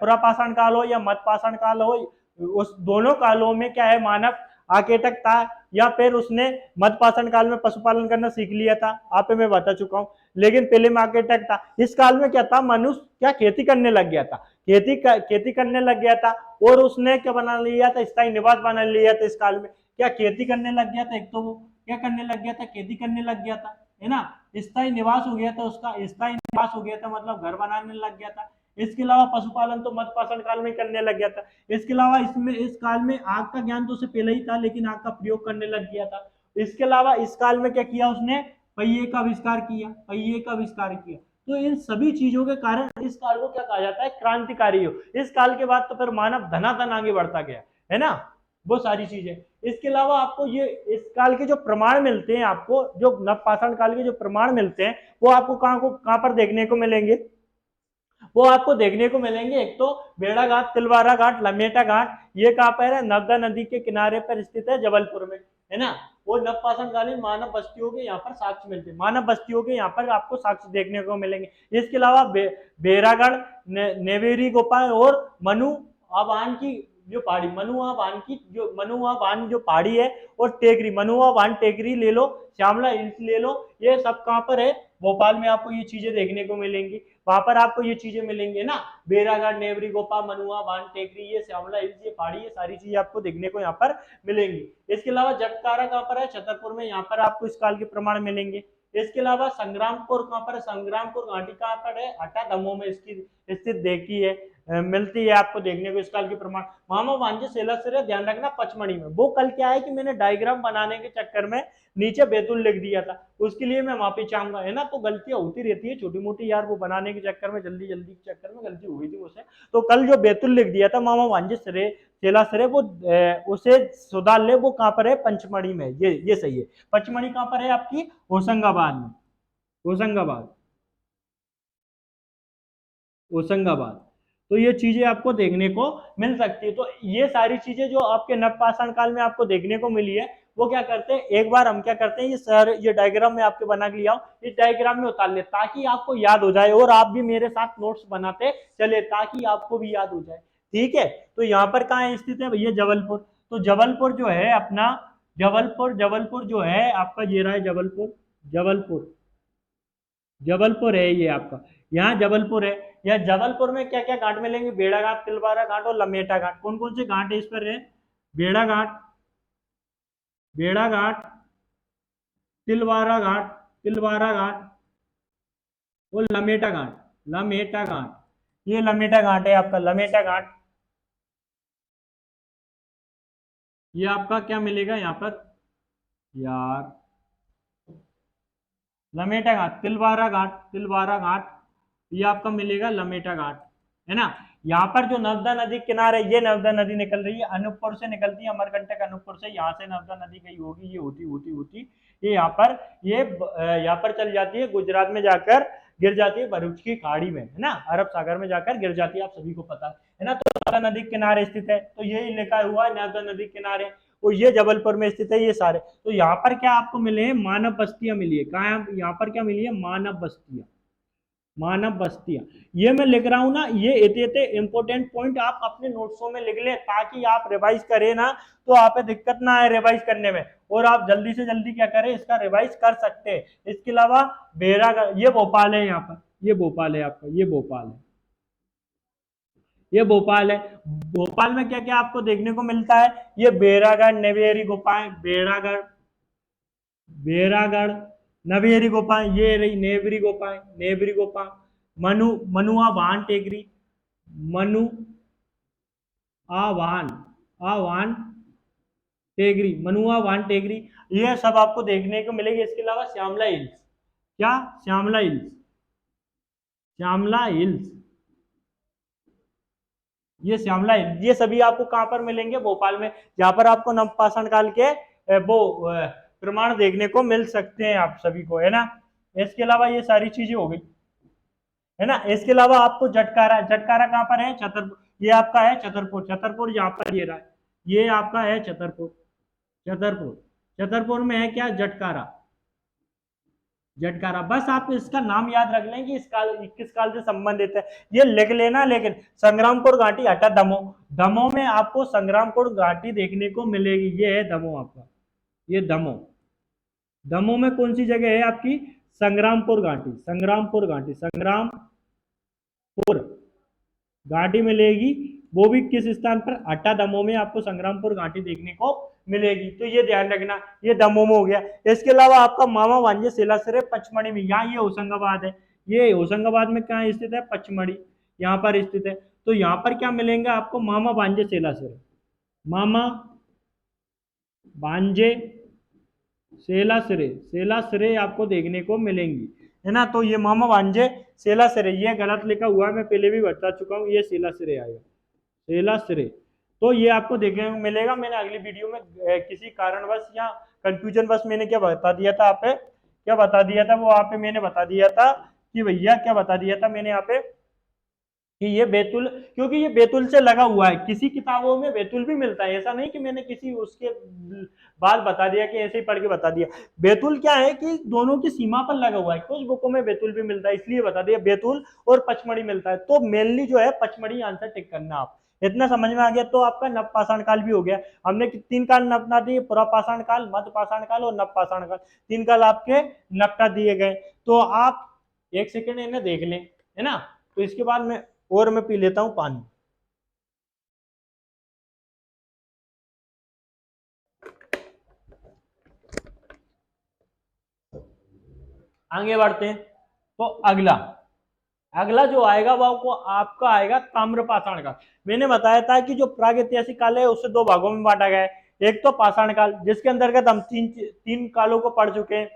पुरापाषाण काल हो या मध्यपाषाण काल हो, उस दोनों कालों में क्या है? मानव आकेटक था, या फिर उसने मध्यपाषाण काल में पशुपालन करना सीख लिया था, आप मैं बता चुका हूं। लेकिन पहले में आकेटक था। इस काल में क्या था? मनुष्य क्या खेती करने लग गया था, खेती करने लग गया था। और उसने क्या बना लिया था? स्थायी निवास बना लिया था। इस काल में क्या खेती करने लग गया था? एक तो वो क्या करने लग गया था? खेती करने लग गया था, है ना? स्थायी निवास हो गया था उसका, स्थायी निवास हो गया था मतलब घर बनाने लग गया था। इसके अलावा पशुपालन तो मध्यपाषाण काल में करने लग गया था। इसके अलावा इसमें इस काल में आग का ज्ञान तो उसे पहले ही था, लेकिन आग का प्रयोग करने लग गया था। इसके अलावा इस काल में क्या किया उसने? पहिए का आविष्कार किया, पहिए का आविष्कार किया। तो इन सभी चीजों के कारण इस काल को क्या कहा जाता है? क्रांतिकारी युग। इस काल के बाद तो फिर मानव धनाधन आगे बढ़ता गया, है ना? वो सारी चीजें। इसके अलावा आपको ये इस काल के जो प्रमाण मिलते हैं, आपको जो नवपाषाण काल के जो प्रमाण मिलते हैं, वो आपको कहां पर देखने को मिलेंगे? वो आपको देखने को मिलेंगे, एक तो बेड़ा घाट, तिलवारा घाट, लमेटा घाट। ये कहां पर है? नर्मदा नदी के किनारे पर स्थित है, जबलपुर में, है ना? वो नवपाषाण कालीन मानव बस्तियों के यहाँ पर साक्ष्य मिलते हैं, मानव बस्तियों के यहाँ पर आपको साक्ष्य देखने को मिलेंगे। इसके अलावा बेरागढ़, नेवेरी गुफा और मनु आवान की जो पहाड़ी, मनुआ बान जो पहाड़ी है, और टेकरी, मनुआ बान टेकरी ले लो, श्यामला हिल्स ले लो, ये सब कहां पर है? भोपाल में आपको ये चीजें देखने को मिलेंगी। वहां पर आपको ये चीजें मिलेंगी ना, बेरागढ़, नेवरी गोपा, मनुआ बान टेकरी, ये श्यामला हिल्स, ये पहाड़ी, ये सारी चीजें आपको देखने को यहाँ पर मिलेंगी। इसके अलावा जटकारा कहाँ पर है? छतरपुर में, यहाँ पर आपको इस काल के प्रमाण मिलेंगे। इसके अलावा संग्रामपुर कहाँ पर है? संग्रामपुर घाटी कहाँ पर है? हटा दमोह में इसकी स्थित देखी है, मिलती है आपको देखने को इस काल के प्रमाण। मामा भांजे सेलासिरे, ध्यान रखना, पचमढ़ी में। वो कल क्या है कि मैंने डायग्राम बनाने के चक्कर में नीचे बैतूल लिख दिया था, उसके लिए मैं माफी चाहूंगा, है ना? तो गलतियां होती रहती है छोटी मोटी यार, वो बनाने के चक्कर में, जल्दी जल्दी के चक्कर में गलती हुई थी मुझसे। तो कल जो बैतूल लिख दिया था मामा भांजे सरे चेला सरे, वो उसे सुधार ले। वो कहां पर है? पंचमढ़ी में। ये सही है। पचमढ़ी कहां पर है आपकी? होशंगाबाद में, होशंगाबाद, होशंगाबाद। तो ये चीजें आपको देखने को मिल सकती है। तो ये सारी चीजें जो आपके नवपाषाण काल में आपको देखने को मिली है, वो क्या करते हैं, एक बार हम क्या करते हैं, ये डायग्राम में आपके बना के लिया हूं, इस डायग्राम में उतार ले, ताकि आपको याद हो जाए, और आप भी मेरे साथ नोट्स बनाते चले, ताकि आपको भी याद हो जाए। ठीक है? तो यहाँ पर कहाँ स्थित है भैया? जबलपुर। तो जबलपुर जो है अपना, जबलपुर जो है आपका, ये रहा है जबलपुर, जबलपुर, जबलपुर है ये आपका, यहाँ जबलपुर है। या जबलपुर में क्या क्या घाट मिलेंगे? बेड़ा घाट, तिलवारा घाट और लमेटा घाट। कौन कौन से घाट है इस पर है? बेड़ा घाट, बेड़ा घाट, तिलवारा घाट, तिलवारा घाट और लमेटा घाट, लमेटा घाट। ये लमेटा घाट है आपका, लमेटा घाट। ये आपका क्या मिलेगा यहाँ पर यार? लमेटा घाट, तिलवारा घाट, तिलवारा घाट, ये आपका मिलेगा लमेटा घाट, है ना? यहाँ पर जो नर्मदा नदी किनारे, ये नर्मदा नदी निकल रही है, अनूपपुर से निकलती है, अमरकंटक अनूपपुर से, यहाँ से नर्मदा नदी गई होगी, ये होती होती होती ये यहाँ पर, ये यहाँ पर चल जाती है, गुजरात में जाकर गिर जाती है भरूच की खाड़ी में, है ना, अरब सागर में जाकर गिर जाती है, आप सभी को पता है ना। तो नर्मदा नदी किनारे स्थित है, तो यही लिखा हुआ है नर्मदा नदी किनारे, और ये जबलपुर में स्थित है, ये सारे। तो यहाँ पर क्या आपको मिले हैं, मानव बस्तियां मिली है, कहाँ यहाँ पर क्या मिली है, मानव बस्तियां, मानव बस्तियां। ये मैं लिख रहा हूं ना, ये इतने इंपॉर्टेंट पॉइंट आप अपने नोट्सों में लिख ले, ताकि आप रिवाइज करें ना, तो आप दिक्कत ना आए रिवाइज करने में, और आप जल्दी से जल्दी क्या करें, इसका रिवाइज कर सकते हैं। इसके अलावा बेरागढ़, ये भोपाल है, यहाँ पर ये भोपाल है आपका, ये भोपाल है, ये भोपाल है। भोपाल में क्या क्या आपको देखने को मिलता है, ये बेरागढ़, नेवेरी गुफाएं, बेरागढ़, बेरागढ़, नवेरी गुफाएं, ये रही नेवरी गुफाएं, नेवरी गुफा, मनुआ वाहन टेकरी, मनु आवान, आवान टेकरी, मनुआ वाहन टेकरी, ये सब आपको देखने को मिलेगी। इसके अलावा श्यामला हिल्स, क्या श्यामला हिल्स, श्यामला हिल्स, ये श्यामला हिल्स, ये सभी आपको कहां पर मिलेंगे, भोपाल में, जहां पर आपको नवपाषाण काल के वो प्रमाण देखने को मिल सकते हैं आप सभी को, है ना। इसके अलावा ये सारी चीजें हो गई, है ना। इसके अलावा आपको जटकारा, जटकारा कहां पर है, छतरपुर, ये आपका है छतरपुर, छतरपुर यहाँ पर ये रहा, ये आपका है छतरपुर, छतरपुर, छतरपुर में है क्या, जटकारा, जटकारा। बस आप इसका नाम याद रख लें कि इस काल, किस काल से संबंधित है, ये लिख लेना। लेकिन संग्रामपुर घाटी हटा दमोह, दमोह में आपको संग्रामपुर घाटी देखने को मिलेगी, ये है दमोह आपका, ये दमोह, दमोह में कौन सी जगह है आपकी, संग्रामपुर घाटी, संग्रामपुर घाटी, संग्रामपुर घाटी मिलेगी, वो भी किस स्थान पर, अट्टा दमोह में आपको संग्रामपुर घाटी देखने को मिलेगी। तो ये ध्यान रखना, ये दमोह में हो गया। इसके अलावा आपका मामा भांजे सिलासरे पचमढ़ी में, यहाँ ये होशंगाबाद है, ये होशंगाबाद में कहाँ स्थित है, पचमढ़ी, यहाँ पर स्थित है। तो यहाँ पर क्या मिलेंगे आपको, मामा भांजे सिलासरे, मामा भांजे सेलासरे, सेलासरे आपको देखने को मिलेंगी, है ना। तो ये मामा भांजे सेलासरे, ये गलत लिखा हुआ है, मैं पहले भी बता चुका हूँ, ये सेलासरे आएगा, सेलासरे। तो ये आपको देखने को मिलेगा। मैंने अगली वीडियो में किसी कारणवश या कंफ्यूजन बस मैंने क्या बता दिया था आप पे, क्या बता दिया था वो, आप पे मैंने बता दिया था कि भैया, क्या बता दिया था मैंने यहाँ पे, कि ये बैतुल, क्योंकि ये बैतुल से लगा हुआ है, किसी किताबों में बैतुल भी मिलता है, ऐसा नहीं कि मैंने किसी उसके बाद बता दिया कि ऐसे ही पढ़ के बता दिया। बैतुल क्या है कि दोनों की सीमा पर लगा हुआ है, कुछ बुकों में बैतुल भी मिलता है, इसलिए बता दिया, बैतुल और पचमढ़ी मिलता है। तो मेनली जो है पचमढ़ी आंसर टिक करना आप, इतना समझ में आ गया। तो आपका नवपाषाण काल भी हो गया। हमने तीन काल नपना दिए, पुरापाषाण काल, मध्यपाषाण काल और नवपाषाण काल, तीन काल आपके नपटा दिए गए। तो आप एक सेकेंड इन्हें देख लें, है ना। तो इसके बाद में और मैं पी लेता हूं पानी। आगे बढ़ते हैं। तो अगला, अगला जो आएगा वो आपका आएगा ताम्रपाषाण काल। मैंने बताया था कि जो प्रागैतिहासिक काल है उसे दो भागों में बांटा गया है। एक तो पाषाण काल, जिसके अंतर्गत हम तीन कालों को पढ़ चुके हैं,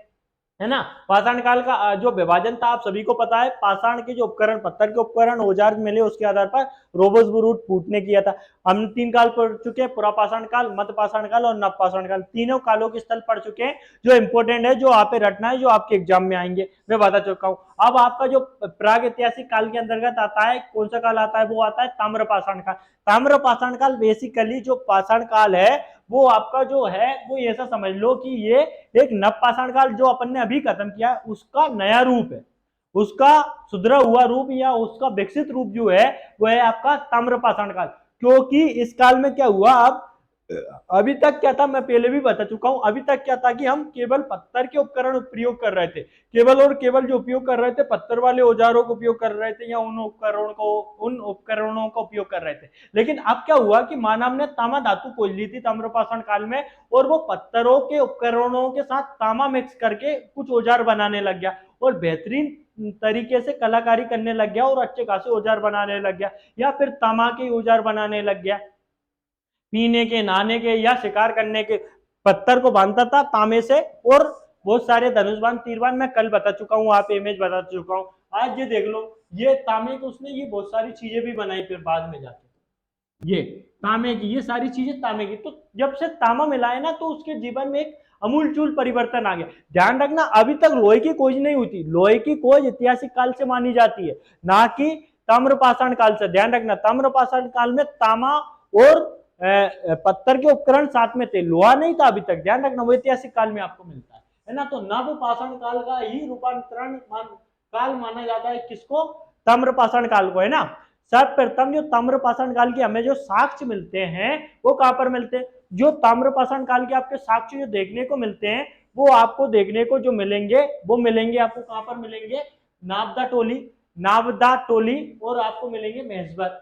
है ना। पाषाण काल का जो विभाजन था आप सभी को पता है, पाषाण के जो उपकरण, पत्थर के उपकरण, औजार मिले, उसके आधार पर रोबोस बुरुट फूटने किया था। हम तीन काल पढ़ चुके हैं, पुरापाषाण काल, मध्यपाषाण काल और नवपाषाण काल। तीनों कालों के स्थल पढ़ चुके हैं, जो इंपॉर्टेंट है, जो आप पे रटना है, जो आपके एग्जाम में आएंगे, मैं बता चुका हूँ। अब आपका जो प्राग ऐतिहासिक काल के अंतर्गत आता है, कौन सा काल आता है, वो आता है ताम्रपाषाण काल। ताम्रपाषाण काल बेसिकली जो पाषाण काल है, वो आपका जो है वो ऐसा समझ लो कि ये एक नवपाषाण काल जो अपन ने अभी खत्म किया उसका नया रूप है, उसका सुधरा हुआ रूप या उसका विकसित रूप जो है वो है आपका ताम्रपाषाण काल। क्योंकि इस काल में क्या हुआ, अब अभी तक क्या था, मैं पहले भी बता चुका हूं, अभी तक क्या था कि हम केवल पत्थर के उपकरण प्रयोग कर रहे थे, केवल और केवल जो उपयोग कर रहे थे पत्थर वाले औजारों को उपयोग कर रहे थे, या उन उपकरणों का उपयोग कर रहे थे। लेकिन अब क्या हुआ कि मानव ने तामा धातु खोज ली थी ताम्रपाषाण काल में, और वो पत्थरों के उपकरणों के साथ तामा मिक्स करके कुछ औजार बनाने लग गया, और बेहतरीन तरीके से कलाकारी करने लग गया, और अच्छे खासे औजार बनाने लग गया, या फिर तामा के औजार बनाने लग गया। पीने के, नहाने के या शिकार करने के, पत्थर को बांधता था तांबे से, और बहुत सारे धनुष बाण, तीर बाण मैं कल बता चुका हूँ, आप इमेज बता चुका हूँ। आज ये देख लो, ये तांबे के उसने ये बहुत सारी चीजें भी बनाई फिर बाद में जाके, ये तांबे की, ये सारी चीजें तांबे की। तो जब से तांबा मिला है ना, तो उसके जीवन में एक अमूलचूल परिवर्तन आ गया। ध्यान रखना, अभी तक लोहे की खोज नहीं हुई थी, लोहे की खोज ऐतिहासिक काल से मानी जाती है, ना कि ताम्रपाषाण काल से। ध्यान रखना, ताम्रपाषाण काल में तांबा और पत्थर के उपकरण साथ में थे, लोहा नहीं था अभी तक। ध्यान रखना, वो ऐतिहासिक काल में आपको मिलता है ना। तो नवपाषाण काल का ही रूपांतरण काल माना जाता है किसको? ताम्रपाषाण काल को, है ना। सर्वप्रथम जो ताम्रपाषाण काल के हमें जो साक्ष्य मिलते हैं वो कहां पर मिलते हैं? जो ताम्रपाषाण काल के आपके साक्ष्य जो देखने को मिलते हैं, वो आपको देखने को जो मिलेंगे, वो मिलेंगे आपको कहां पर मिलेंगे? नाबदा टोली, नाबदा टोली, और आपको मिलेंगे मेहसबर।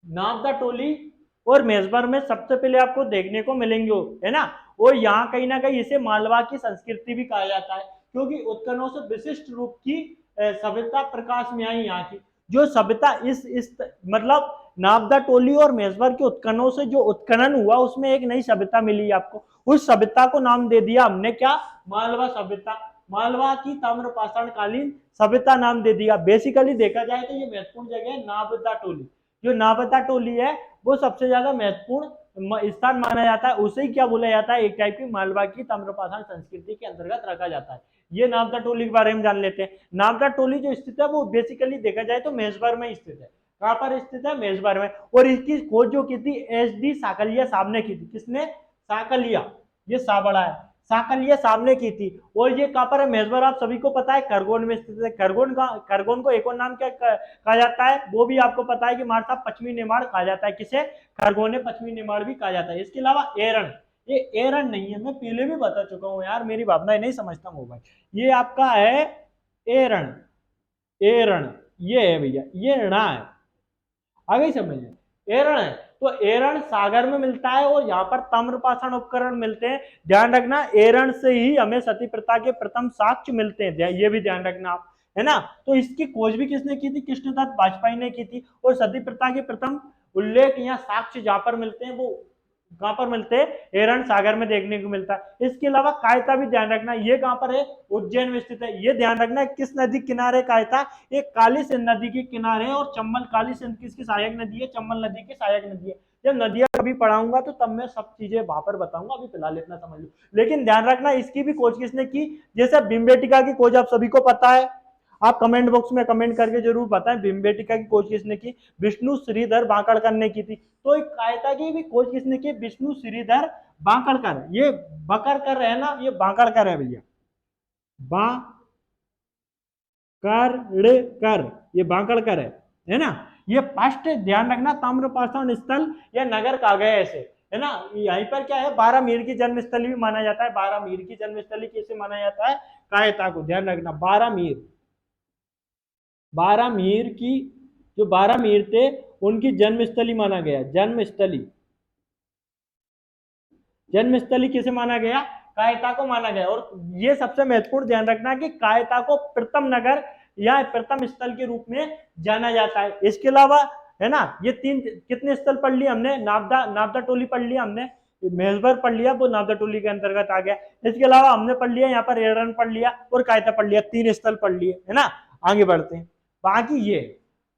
नाबदा टोली और मेजबर में सबसे पहले आपको देखने को मिलेंगे, है ना। और यहाँ कहीं ना कहीं इसे मालवा की संस्कृति भी कहा जाता है, क्योंकि उत्खननों से विशिष्ट रूप की सभ्यता प्रकाश में आई यहाँ की। जो सभ्यता इस मतलब नाबदा टोली और मेजबर के उत्खननों से जो उत्खनन हुआ, उसमें एक नई सभ्यता मिली आपको। उस सभ्यता को नाम दे दिया हमने क्या? मालवा सभ्यता। मालवा की ताम्रपाषाण कालीन सभ्यता नाम दे दिया। बेसिकली देखा जाए तो ये महत्वपूर्ण जगह है नाबदा टोली। जो नाबदा टोली है वो सबसे ज्यादा महत्वपूर्ण स्थान माना जाता है, उसे ही क्या बोला जाता है? एक टाइप की मालवा की ताम्रपाषाण संस्कृति के अंतर्गत रखा जाता है। ये नाबदा टोली के बारे में जान लेते हैं। नाबदा टोली जो स्थित है वो बेसिकली देखा जाए तो मेजबर में स्थित है। कहां पर स्थित है? मेजबर में। और इसकी खोज जो की थी एच.डी. साकलिया साहब ने की थी। किसने? साकलिया, ये साबड़ा है, साकलिया साहब ने की थी। और ये कहां पर है? मेजबर आप सभी को पता है खरगोन में स्थित है। खरगोन का, खरगोन को एक और नाम क्या कहा जाता है? वो भी आपको पता है कि मार साहब पश्चिमी निमाड़ कहा जाता है। किसे? खरगोन पश्चिमी निमाड़ भी कहा जाता है। इसके अलावा एरण, ये एरण नहीं है, मैं पहले भी बता चुका हूं यार, मेरी भावनाएं नहीं समझता हूं भाई। ये आपका है एरण, एरण ये है भैया, ये ऋणा है। आ गई समझ में? एरण है। तो एरण सागर में मिलता है और यहाँ पर ताम्रपाषाण उपकरण मिलते हैं। ध्यान रखना, एरण से ही हमें सती प्रथा के प्रथम साक्ष्य मिलते हैं, ये भी ध्यान रखना आप, है ना। तो इसकी खोज भी किसने की थी? कृष्णदत्त बाजपेयी ने की थी। और सती प्रथा के प्रथम उल्लेख या साक्ष्य जहां पर मिलते हैं वो कहां पर मिलते हैं? एरण सागर में देखने को मिलता है। इसके अलावा कायता भी ध्यान रखना, ये कहां पर है? उज्जैन में स्थित है। ये ध्यान रखना किस नदी किनारे कायता? ये काली सिंध नदी के किनारे है। और चंबल, काली सिंध किसकी सहायक नदी है? चंबल नदी की सहायक नदी है। जब नदियां कभी पढ़ाऊंगा तो तब मैं सब चीजें वहां पर बताऊंगा, अभी फिलहाल इतना समझ लो। लेकिन ध्यान रखना, इसकी भी खोज किसने की? जैसे भीमबेटका की खोज आप सभी को पता है, आप कमेंट बॉक्स में कमेंट करके जरूर बताएं भीमबेटका की खोज किसने की? विष्णु श्रीधर बांकड़कर ने की थी। तो एक कायता की भी खोज किसने की? विष्णु श्रीधर बांकड़कर। ये बकरकर है ना, ये बांकड़कर है भैया, कर, ये बांकड़कर है ना। ये फर्स्ट ध्यान रखना ताम्रपाषाण स्थल या नगर कहा गया ऐसे, है ना। यहीं पर क्या है? 12 मीर की जन्मस्थली भी माना जाता है। 12 मीर की जन्मस्थली कैसे माना जाता है? कायता को। ध्यान रखना 12 मीर, 12 मीर की, जो 12 मीर थे उनकी जन्मस्थली माना गया। जन्मस्थली, जन्मस्थली किसे माना गया? कायता को माना गया। और ये सबसे महत्वपूर्ण ध्यान रखना कि कायता को प्रथम नगर या प्रथम स्थल के रूप में जाना जाता है। इसके अलावा, है ना, ये तीन कितने स्थल पढ़ लिए हमने? नाबदा, नाबदा टोली पढ़ लिया हमने, मेजबर पढ़ लिया, वो नाबदा टोली के अंतर्गत आ गया। इसके अलावा हमने पढ़ लिया यहाँ पर एरन पढ़ लिया और कायता पढ़ लिया, 3 स्थल पढ़ लिए, है ना। आगे बढ़ते हैं। बाकी ये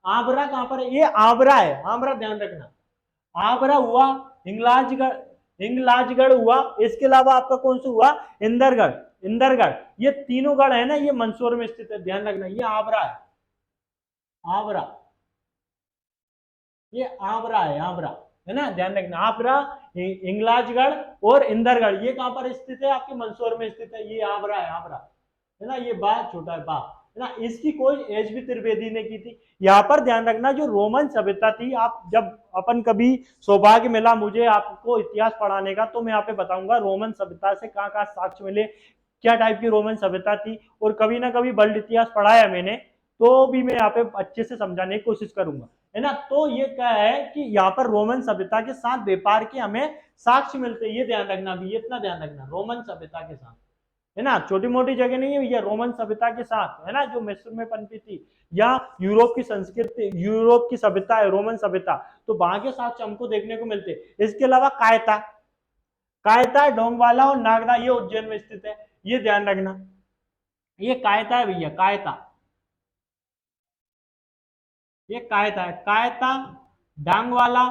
आबरा कहां पर है? ये आबरा है, आबरा ध्यान रखना। आगरा हुआ, हिंगलाजगढ़, हिंगलाजगढ़ हुआ। इसके अलावा आपका कौन सा हुआ? इंदरगढ़, इंदरगढ़। ये तीनों गढ़ है ना, ये मंदसौर में स्थित है। ध्यान रखना, ये आबरा है, आबरा, ये आबरा है, आबरा, है ना। ध्यान रखना, आबरा, हिंगलाजगढ़ और इंदरगढ़, ये कहां पर स्थित है? आपके मंदसौर में स्थित है। ये आबरा है, आबरा, है ना। ये बा छोटा है, बा, है ना। इसकी खोज एच.बी. त्रिवेदी ने की थी। यहाँ पर ध्यान रखना, जो रोमन सभ्यता थी, आप जब अपन कभी सौभाग्य मिला मुझे आपको इतिहास पढ़ाने का, तो मैं यहाँ पे बताऊंगा रोमन सभ्यता से कहाँ कहाँ साक्ष्य मिले, क्या टाइप की रोमन सभ्यता थी। और कभी ना कभी वर्ल्ड इतिहास पढ़ाया मैंने, तो भी मैं यहाँ पे अच्छे से समझाने की कोशिश करूंगा, है ना। तो ये क्या है कि यहाँ पर रोमन सभ्यता के साथ व्यापार के हमें साक्ष्य मिलते हैं। ये ध्यान रखना भी, इतना ध्यान रखना, रोमन सभ्यता के साथ, है ना। छोटी मोटी जगह नहीं है भैया, रोमन सभ्यता के साथ, है ना, जो मिस्र में पनपी थी, या यूरोप की संस्कृति, यूरोप की सभ्यता है रोमन सभ्यता, तो वहां के साक्ष्य हमको देखने को मिलते हैं। इसके अलावा कायता, कायता, डोंगवाला और नागदा, ये उज्जैन में स्थित है। ये ध्यान रखना, ये कायता है भैया, कायता, ये कायता है, कायता, डांगवाला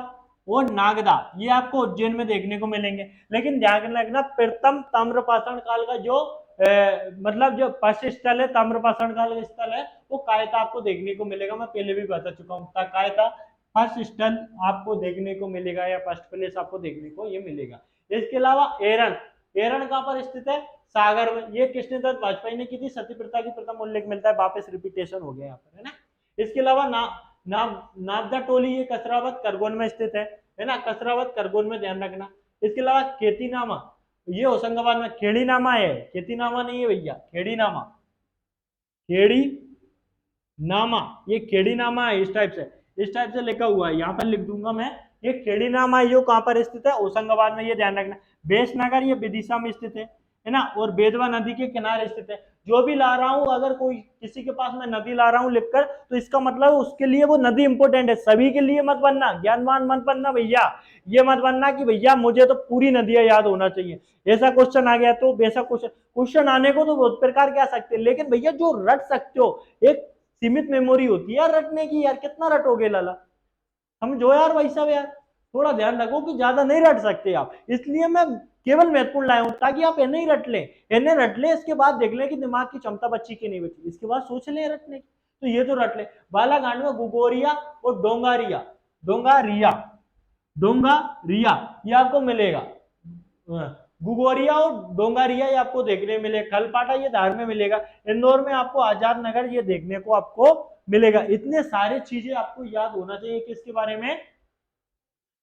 और नागदा, ये आपको उज्जैन में देखने को मिलेंगे। लेकिन ध्यान रखना प्रथम ताम्रपाषाण काल का जो मतलब जो फर्स्ट स्थल है ताम्रपाषाण काल का स्थल है वो कायता आपको देखने को मिलेगा। मैं पहले भी बता चुका हूँ, कायता फर्स्ट स्थल आपको देखने को मिलेगा या फर्स्ट प्लेस आपको देखने को ये मिलेगा। इसके अलावा एरन, एरन कहाँ पर स्थित है? सागर में। ये किसने दत्त वाजपेयी ने की थी? सती प्रथा की प्रथम उल्लेख मिलता है, वापस रिपीटेशन हो गया यहाँ पर, है ना। इसके अलावा नाबदा टोली, ये कसरावत करगोन में स्थित है ना, कसरावत करगोन में ध्यान रखना। इसके अलावा खेतीनामा, ये होशंगाबाद में, खेड़ी नामा है, खेती नामा नहीं है भैया, खेड़ी नामा, खेड़ी नामा, ये खेड़ी नामा है, इस टाइप से लिखा हुआ है, यहाँ पर लिख दूंगा मैं। ये खेड़ी नामा है, ये कहाँ पर स्थित है? होशंगाबाद में, ये ध्यान रखना। बेसनगर ये विदिशा में स्थित है ना, और बेतवा नदी के किनारे स्थित है। जो भी ला रहा हूं, अगर कोई किसी के पास मैं नदी ला रहा हूं लिखकर, तो इसका मतलब उसके लिए वो नदी इंपोर्टेंट है, सभी के लिए मत बनना, ज्ञानवान मत बनना भैया। ये मत बनना कि भैया मुझे तो पूरी नदियां याद होना चाहिए, ऐसा क्वेश्चन आ गया तो वैसा क्वेश्चन आने को तो बहुत प्रकार के आ सकते हैं, लेकिन भैया जो रट सकते हो, एक सीमित मेमोरी होती है यार रटने की, यार कितना रटोगे लाला, समझो यार भाई साहब, यार थोड़ा ध्यान रखो कि ज्यादा नहीं रट सकते आप, इसलिए मैं केवल महत्वपूर्ण लाया हूं ताकि आप इन्हें ही रट लें, इन्हें रट लें, इसके बाद देख लें कि दिमाग की क्षमता बच्ची की नहीं बची, इसके बाद सोच लें रटने की। तो ये तो रट ले। बालाघाट में गुगोरिया और डोंगारिया, डोंगारिया, डोंगारिया ये आपको मिलेगा, गुगोरिया और डोंगारिया ये आपको देखने मिलेगा। खलपाटा ये धार में मिलेगा। इंदौर में आपको आजाद नगर ये देखने को आपको मिलेगा। इतने सारे चीजें आपको याद होना चाहिए किसके बारे में?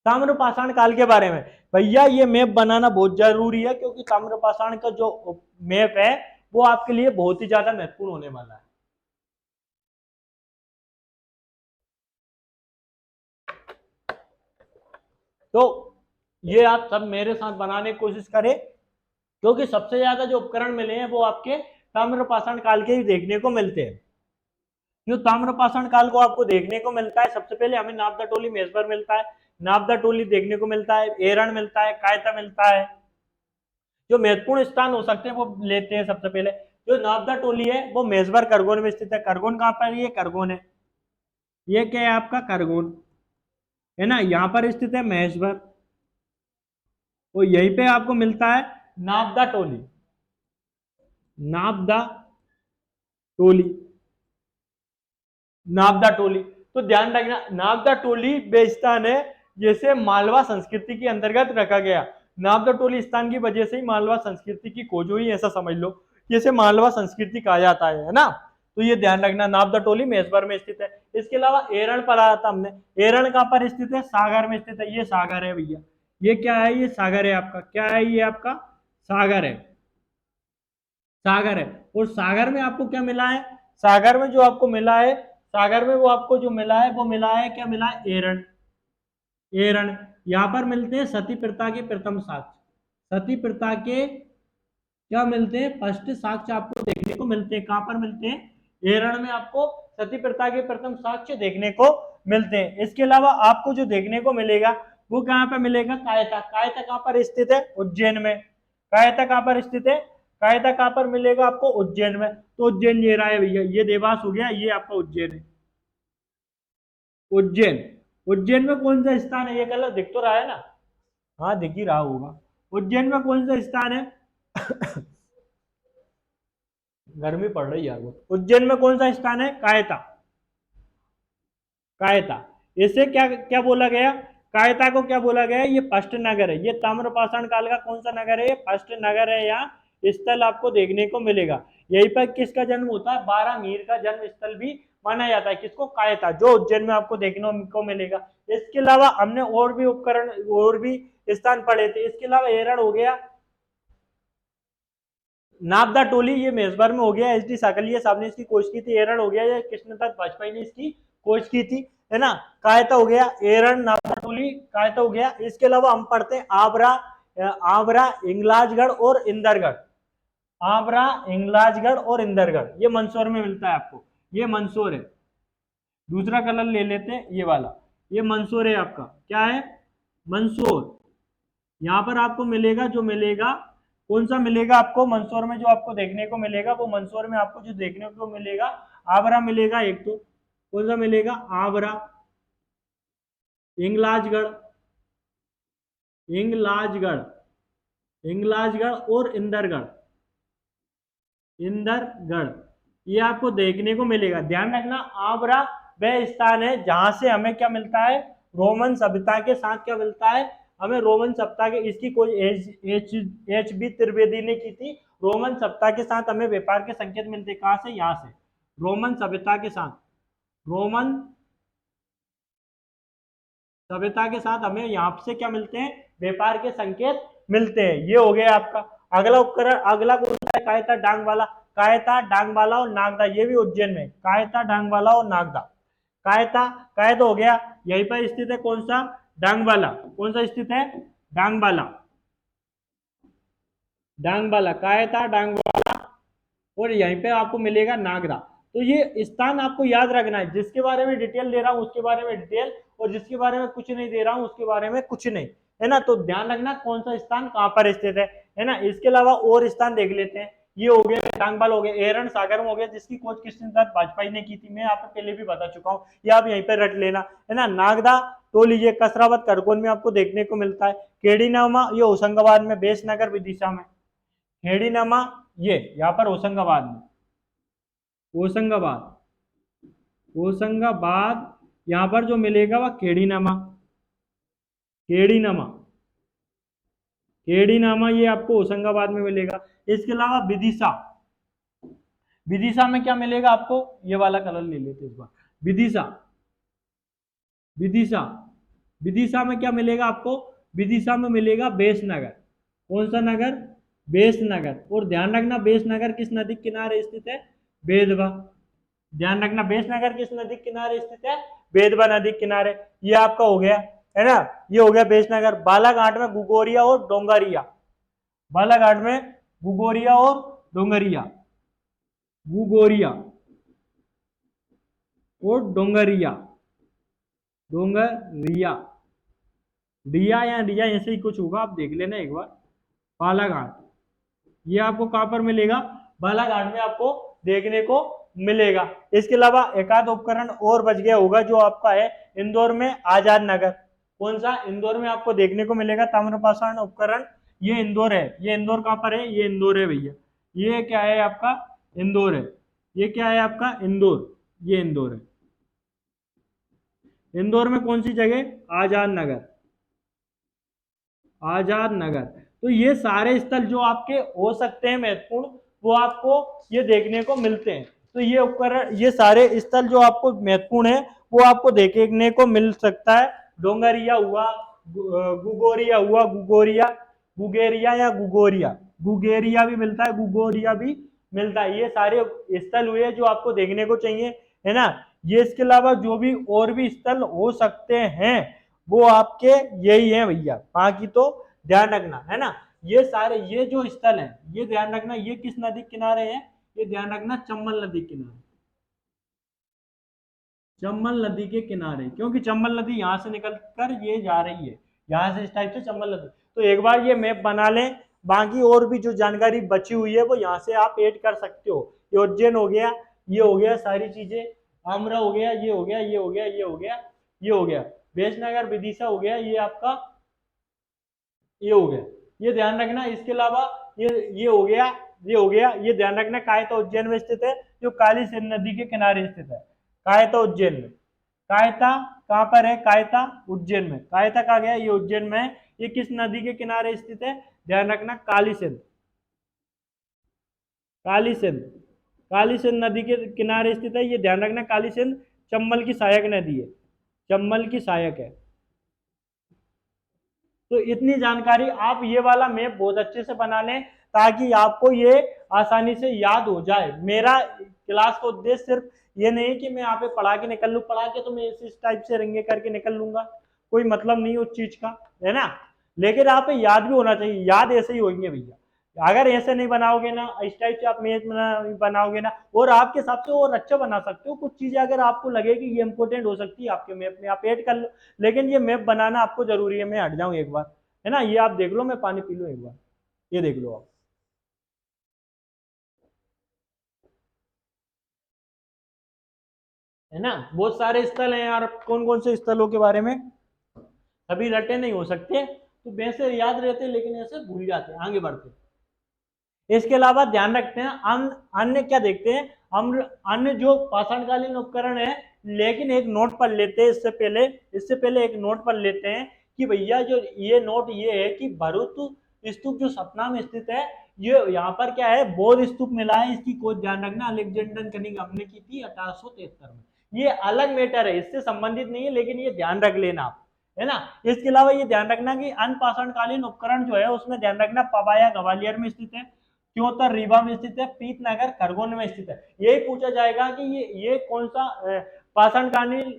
ताम्रपाषाण काल के बारे में। भैया ये मैप बनाना बहुत जरूरी है, क्योंकि ताम्रपाषाण का जो मैप है वो आपके लिए बहुत ही ज्यादा महत्वपूर्ण होने वाला है। तो ये आप सब मेरे साथ बनाने की कोशिश करें, क्योंकि सबसे ज्यादा जो उपकरण मिले हैं वो आपके ताम्रपाषाण काल के ही देखने को मिलते हैं। जो ताम्रपाषाण काल को आपको देखने को मिलता है, सबसे पहले हमें नापदा टोली मेजबर मिलता है, नापदा टोली देखने को मिलता है, एरण मिलता है, कायता मिलता है। जो महत्वपूर्ण स्थान हो सकते हैं वो लेते हैं। सबसे पहले जो नापदा टोली है वो मेजबर करगोन में स्थित है। करगोन कहाँ पर? ये करगोन है, ये क्या है आपका? करगोन है ना, यहाँ पर स्थित है महेशवर, और यहीं पे आपको मिलता है नापदा टोली, नापदा टोली, नापदा टोली। तो ध्यान रखना नापदा टोली वे स्थान है जैसे मालवा संस्कृति के अंतर्गत रखा गया। नापदा टोली स्थान की वजह से ही मालवा संस्कृति की खोज हुई, ऐसा समझ लो, जैसे मालवा संस्कृति कहा जाता है ना। तो ये ध्यान रखना नापदा टोली मेजबर में स्थित है। इसके अलावा एरण पढ़ा था हमने, एरण कहाँ पर स्थित है? सागर में स्थित है। ये सागर है भैया, ये क्या है? ये सागर है आपका, क्या है ये आपका? सागर है, सागर है। और सागर में आपको क्या मिला है? सागर में जो आपको मिला है, सागर में वो आपको जो मिला है वो मिला है, क्या मिला है? एरण, एरण। यहां पर मिलते हैं सती प्रथा के प्रथम साक्ष्य, सती प्रथा के क्या मिलते हैं? फर्स्ट साक्ष्य आपको देखने को मिलते हैं। कहां पर मिलते हैं? एरण में आपको सती प्रथा के प्रथम साक्ष्य देखने को मिलते हैं। इसके अलावा आपको जो देखने को मिलेगा वो कहां पर मिलेगा? कायता, कायता कहां पर स्थित है? उज्जैन में। कायता कहां पर स्थित है? कायता कहां पर मिलेगा आपको? उज्जैन में। तो उज्जैन ये रहा है भैया, ये देवास हो गया, ये आपका उज्जैन है, उज्जैन। उज्जैन में कौन सा स्थान है? ये कलर दिख तो रहा है ना? हाँ दिख ही रहा होगा। उज्जैन में कौन सा स्थान है? गर्मी पड़ रही है यार वो। उज्जैन में कौन सा स्थान है? कायता, कायता। इसे क्या क्या बोला गया? कायता को क्या बोला गया? ये फर्स्ट नगर है, ये ताम्रपाषाण काल का कौन सा नगर है? ये फर्स्ट नगर है, यहाँ स्थल आपको देखने को मिलेगा। यहीं पर किसका जन्म होता है? 12 मीर का जन्म स्थल भी माना जाता है। किसको? कायता, जो उज्जैन में आपको देखने को मिलेगा। इसके अलावा हमने और भी उपकरण और भी स्थान पढ़े थे। इसके अलावा एरण हो गया, नापदा टोली ये मेजबान में हो गया, एच डी साकलिया साहब ने इसकी खोज की थी। एरण हो गया, ये कृष्णदत्त वाजपेयी ने इसकी खोज की थी, है ना। कायता हो गया, एरण, नापदा टोली, कायता हो गया। इसके अलावा हम पढ़ते हैं आबरा, आबरा, इंगलाजगढ़ और इंदरगढ़, आबरा, इंगलाजगढ़ और इंदरगढ़, ये मंदसौर में मिलता है आपको, ये मंदसौर है। दूसरा कलर ले लेते हैं, ये वाला, ये मंदसौर है आपका, क्या है? मंदसौर। यहाँ पर आपको मिलेगा, जो मिलेगा कौन सा मिलेगा आपको मंदसौर में? जो आपको देखने को मिलेगा वो मंदसौर में आपको जो देखने को मिलेगा आबरा मिलेगा एक तो, कौन सा मिलेगा? आबरा, इंगलाजगढ़, इंगलाजगढ़, इंगलाजगढ़ और इंदरगढ़, इंदरगढ़, ये आपको देखने को मिलेगा। ध्यान रखना, आबरा वह स्थान है जहां से हमें क्या मिलता है? रोमन सभ्यता के साथ क्या मिलता है हमें? रोमन सभ्यता के, इसकी खोज एच बी त्रिवेदी ने की थी। रोमन सभ्यता के साथ हमें व्यापार के संकेत मिलते, कहां से? यहां से। रोमन सभ्यता के साथ, रोमन सभ्यता के साथ हमें यहाँ से क्या मिलते हैं? व्यापार के संकेत मिलते हैं। ये हो गया आपका। अगला उपकरण, अगला कौन सा है? कायता डांगवाला, कायता डांगवाला और नागदा, ये भी उज्जैन में। कायता डांगवाला और नागदा, कायता, कायता हो गया यहीं पर स्थित है। कौन सा? डांगवाला। कौन सा स्थित है? डांगवाला, डांगवाला, कायता डांगवाला, और यहीं पे आपको मिलेगा नागदा। तो ये स्थान आपको याद रखना है। जिसके बारे में डिटेल दे रहा हूं उसके बारे में डिटेल, और जिसके बारे में कुछ नहीं दे रहा हूं उसके बारे में कुछ नहीं, है ना। तो ध्यान रखना कौन सा स्थान कहां पर स्थित है ना। इसके अलावा और स्थान देख लेते हैं। ये हो गया टांगबाल, हो गया एरन सागर में, हो गया जिसकी खोज कृष्णदत्त वाजपेयी ने की थी। मैं यहाँ पे पहले भी बता चुका हूँ, ये आप यहीं पर रट लेना, है ना। नागदा तो लीजिए, कसरावत खरगोन में आपको देखने को मिलता है। केडीनामा ये होशंगाबाद में, बेसनगर विदिशा में। खेड़ीनामा ये यहाँ पर होशंगाबाद में, होशंगाबाद, होशंगाबाद, यहाँ पर जो मिलेगा वह खेड़ीनामा, खेड़ीनामा, खेड़ीनामा ये आपको होशंगाबाद में मिलेगा। इसके अलावा विदिशा, विदिशा में क्या मिलेगा आपको? ये वाला कलर ले लेते इस बार। विदिशा, विदिशा, विदिशा में क्या मिलेगा आपको? विदिशा में मिलेगा बेसनगर। कौन सा नगर? बेसनगर। और ध्यान रखना बेसनगर किस नदी के किनारे स्थित है? बेदवा। ध्यान रखना बेसनगर किस नदी के किनारे स्थित है? बेदवा नदी के किनारे। ये आपका हो गया, है ना। ये हो गया बेसनगर। बालाघाट में गुगोरिया और डोंगरिया, बालाघाट में गुगोरिया और डोंगरिया, गुगोरिया और डोंगरिया, डोंगरिया, रिया या रिया ऐसे ही कुछ होगा, आप देख लेना एक बार। बालाघाट, ये आपको कहां पर मिलेगा? बालाघाट में आपको देखने को मिलेगा। इसके अलावा एक आध उपकरण और बच गया होगा जो आपका है इंदौर में आजाद नगर। कौन सा? इंदौर में आपको देखने को मिलेगा ताम्रपाषाण उपकरण। ये इंदौर है। ये इंदौर कहां पर है? ये इंदौर है भैया। ये क्या है आपका? इंदौर है। ये क्या है आपका? इंदौर, ये इंदौर है। इंदौर में कौन सी जगह? आजाद नगर, आजाद नगर। तो ये सारे स्थल जो आपके हो सकते हैं महत्वपूर्ण, वो आपको ये देखने को मिलते हैं। तो ये उपकरण, ये सारे स्थल जो आपको महत्वपूर्ण है वो आपको देखने को मिल सकता है। डोंगरिया हुआ, गुगोरिया हुआ, गुगोरिया, गुगेरिया या गुगोरिया, गुगेरिया भी मिलता है, गुगोरिया भी मिलता है। ये सारे स्थल हुए जो आपको देखने को चाहिए, है ना। ये इसके अलावा जो भी और भी स्थल हो सकते हैं वो आपके यही है भैया। बाकी तो ध्यान रखना, है ना। ये सारे, ये जो स्थल है ये ध्यान रखना, ये किस नदी किनारे है? ये ध्यान रखना चंबल नदी किनारे, चंबल नदी के किनारे, क्योंकि चंबल नदी यहाँ से निकल कर ये जा रही है, यहाँ से इस टाइप से चंबल नदी। तो एक बार ये मैप बना लें। बाकी और भी जो जानकारी बची हुई है वो यहाँ से आप ऐड कर सकते हो। ये उज्जैन हो गया, ये हो गया सारी चीजें, आमरा हो गया, ये हो गया, ये हो गया, ये हो गया, ये हो गया, बेसनगर विदिशा हो गया, ये आपका ये हो गया। ये ध्यान रखना। इसके अलावा ये हो गया, ये हो गया, ये ध्यान रखना कायता उज्जैन में स्थित है, जो काली सिंध नदी के किनारे स्थित है। कायता उज्जैन में, कायता कहां पर है? कायता उज्जैन में। कायता कहा गया? ये उज्जैन में है। ये किस नदी के किनारे स्थित है? ध्यान रखना काली सिंध, काली सिंध, काली सिंध नदी के किनारे स्थित है। ये ध्यान रखना काली सिंध चंबल की सहायक नदी है, चंबल की सहायक है। तो इतनी जानकारी, आप ये वाला मैप बहुत अच्छे से बना लें ताकि आपको ये आसानी से याद हो जाए। मेरा क्लास का उद्देश्य सिर्फ ये नहीं कि मैं यहाँ पे पढ़ा के निकल लूँ, पढ़ा के तो मैं इस टाइप से रंगे करके निकल लूंगा, कोई मतलब नहीं उस चीज का, है ना। लेकिन आप याद भी होना चाहिए, याद ऐसे ही होंगे भैया। अगर ऐसे नहीं बनाओगे ना, इस टाइप से आप मैथ बनाओगे ना, और आपके हिसाब से और अच्छा बना सकते हो। कुछ चीजें अगर आपको लगे कि ये इंपॉर्टेंट हो सकती है आपके मैप में, आप ऐड कर लो। लेकिन ये मैप बनाना आपको जरूरी है। मैं हट जाऊं एक बार, है ना। ये आप देख लो, मैं पानी पी लूं एक बार, ये देख लो आप। है ना। बहुत सारे स्थल हैं यार, कौन कौन से स्थलों के बारे में सभी रटे नहीं हो सकते, तो वैसे याद रहते लेकिन ऐसे भूल जाते हैं। आगे बढ़ते हैं। इसके अलावा ध्यान रखते हैं अन्य क्या देखते हैं हम, अन्य जो पाषाणकालीन उपकरण है। लेकिन एक नोट पढ़ लेते हैं इससे पहले एक नोट पढ़ लेते हैं कि भैया जो ये नोट ये है कि भरूच स्तूप जो सतना में स्थित है, ये यहाँ पर क्या है, बौद्ध स्तूप मिला है। इसकी खोज ध्यान रखना अलेक्जेंडर कनिंघम ने की थी 1873 में। ये अलग मैटर है, इससे संबंधित नहीं है, लेकिन ये ध्यान रख लेना आप, है ना। इसके अलावा ये ध्यान रखना कि अन्य पाषाणकालीन उपकरण जो है उसमें ध्यान रखना पवाया ग्वालियर में स्थित है, क्योंतर रीवा में स्थित है, पीतनगर खरगोन में स्थित है। यही पूछा जाएगा कि ये कौन सा पाषाणकालीन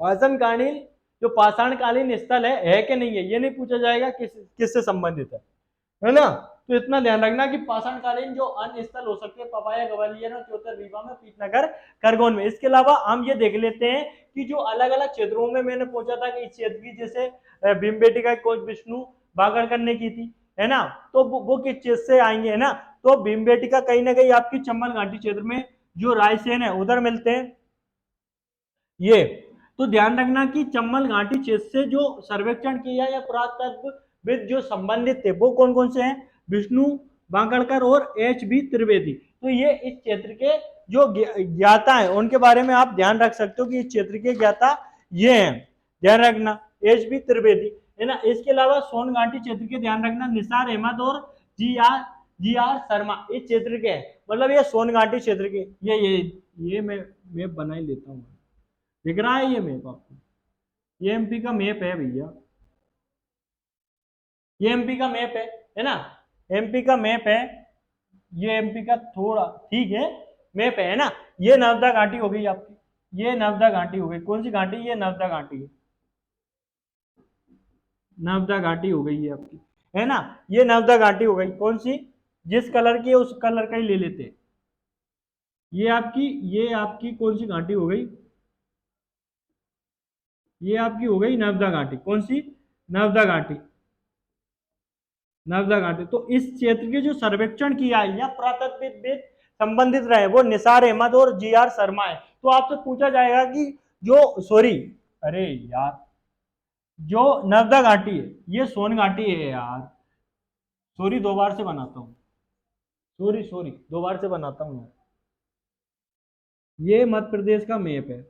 पाषाणकालीन जो पाषाणकालीन स्थल है कि नहीं है। ये नहीं पूछा जाएगा किससे संबंधित है ना। तो इतना ध्यान रखना कि पाषाणकालीन जो अन्य स्थल हो सकते हैं पवाया ग्वालियर में, क्योंतर रीवा में, पीतनगर खरगोन में। इसके अलावा हम ये देख लेते हैं कि जो अलग अलग क्षेत्रों में मैंने पूछा था कि इस क्षेत्र की, जैसे भीमबेटका की खोज विष्णु वाकड़कर ने की थी, है ना। तो वो किस चीज से आएंगे, है ना। तो भीमबेटका कहीं ना कहीं आपकी चंबल घाटी क्षेत्र में जो रायसेन है उधर मिलते हैं ये। तो ध्यान रखना कि चंबल घाटी क्षेत्र से जो सर्वेक्षण किया या पुरातत्वविद जो संबंधित थे वो कौन कौन से हैं, विष्णु वाकड़कर और एच बी त्रिवेदी। तो ये इस क्षेत्र के जो ज्ञाता है उनके बारे में आप ध्यान रख सकते हो कि इस क्षेत्र के ज्ञाता ये हैं, ध्यान रखना, एच बी त्रिवेदी, है ना। इसके अलावा सोन घाटी क्षेत्र के ध्यान रखना निसार अहमद और जी आर शर्मा इस क्षेत्र के हैं। मतलब ये सोन घाटी क्षेत्र के, ये मैं बना ही लेता हूँ, दिख रहा है ये मैप आपको, ये एमपी का मैप है भैया, ये एमपी का मैप है ना, एमपी का मैप है, ये एमपी का थोड़ा ठीक है मैप है ना। ये नर्मदा घाटी हो गई आपकी, ये नर्मदा घाटी हो गई, कौन सी घाटी, ये नर्मदा घाटी है, नर्मदा घाटी हो गई है आपकी, है ना। ये नर्मदा घाटी हो गई, कौन सी, जिस कलर की है उस कलर का ही ले लेते हैं। ये आपकी कौन सी घाटी हो गई, ये आपकी हो गई नर्मदा घाटी, कौन सी, नर्मदा घाटी, नर्मदा घाटी। तो इस क्षेत्र के जो सर्वेक्षण किया है या पुरातत्वविद संबंधित रहे वो निसार अहमद और जी आर शर्मा है। तो आपसे पूछा जाएगा कि जो सॉरी, अरे यार, जो नर्मदा घाटी है ये सोन घाटी है यार, सॉरी दो बार से बनाता हूँ, सॉरी दो बार से बनाता हूँ यार। ये मध्य प्रदेश का मैप है,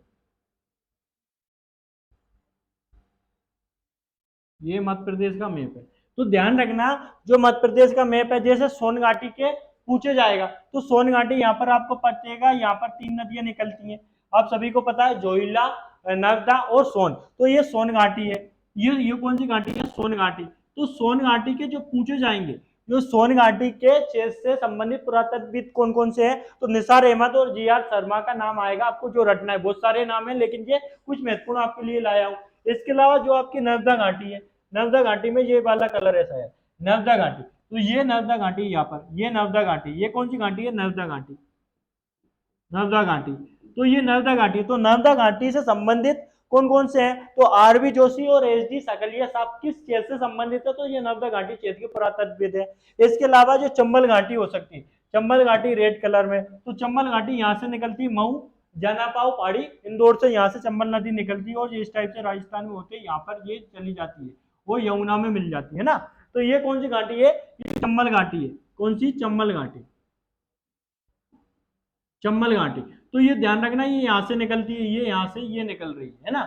ये मध्य प्रदेश का मैप है। तो ध्यान रखना जो मध्य प्रदेश का मैप है, जैसे सोन घाटी के पूछे जाएगा तो सोन घाटी यहाँ पर आपको पड़ेगा, यहाँ पर 3 नदियां निकलती हैं, आप सभी को पता है, जोइला, नर्मदा और सोन। तो ये सोन घाटी है, ये कौन सी घाटी है, सोन घाटी। तो सोन घाटी के जो पूछे जाएंगे, जो सोन घाटी के क्षेत्र से संबंधित पुरातत्वविद कौन कौन से हैं, तो निसार अहमद और जी आर शर्मा का नाम आएगा, आपको जो रटना है। बहुत सारे नाम है लेकिन ये कुछ महत्वपूर्ण आपके लिए लाया हूँ। इसके अलावा जो आपकी नर्मदा घाटी है, नर्मदा घाटी में ये वाला कलर ऐसा है, नर्मदा घाटी। तो ये नर्मदा घाटी यहाँ पर, ये नर्मदा घाटी, ये कौन सी घाटी है, नर्मदा घाटी, नर्मदा घाटी। तो ये नर्मदा घाटी, तो नर्मदा घाटी से संबंधित कौन कौन से हैं, तो आर बी जोशी और एच डी सकलिया साहब किस क्षेत्र से संबंधित है, तो ये नर्मदा घाटी क्षेत्र के पुरातत्वविद है। इसके अलावा जो चंबल घाटी हो सकती है, चंबल घाटी रेड कलर में, तो चंबल घाटी यहाँ से निकलती है, मऊ जनापाव पहाड़ी इंदौर से, यहाँ से चंबल नदी निकलती है और इस टाइप से राजस्थान में होते यहाँ पर ये चली जाती है, वो यमुना में मिल जाती है ना। तो ये कौन सी घाटी है, ये चंबल घाटी है, कौन सी, चंबल घाटी, चंबल घाटी। तो ये ध्यान रखना ये यहाँ से निकलती है, ये यहाँ से ये निकल रही है ना,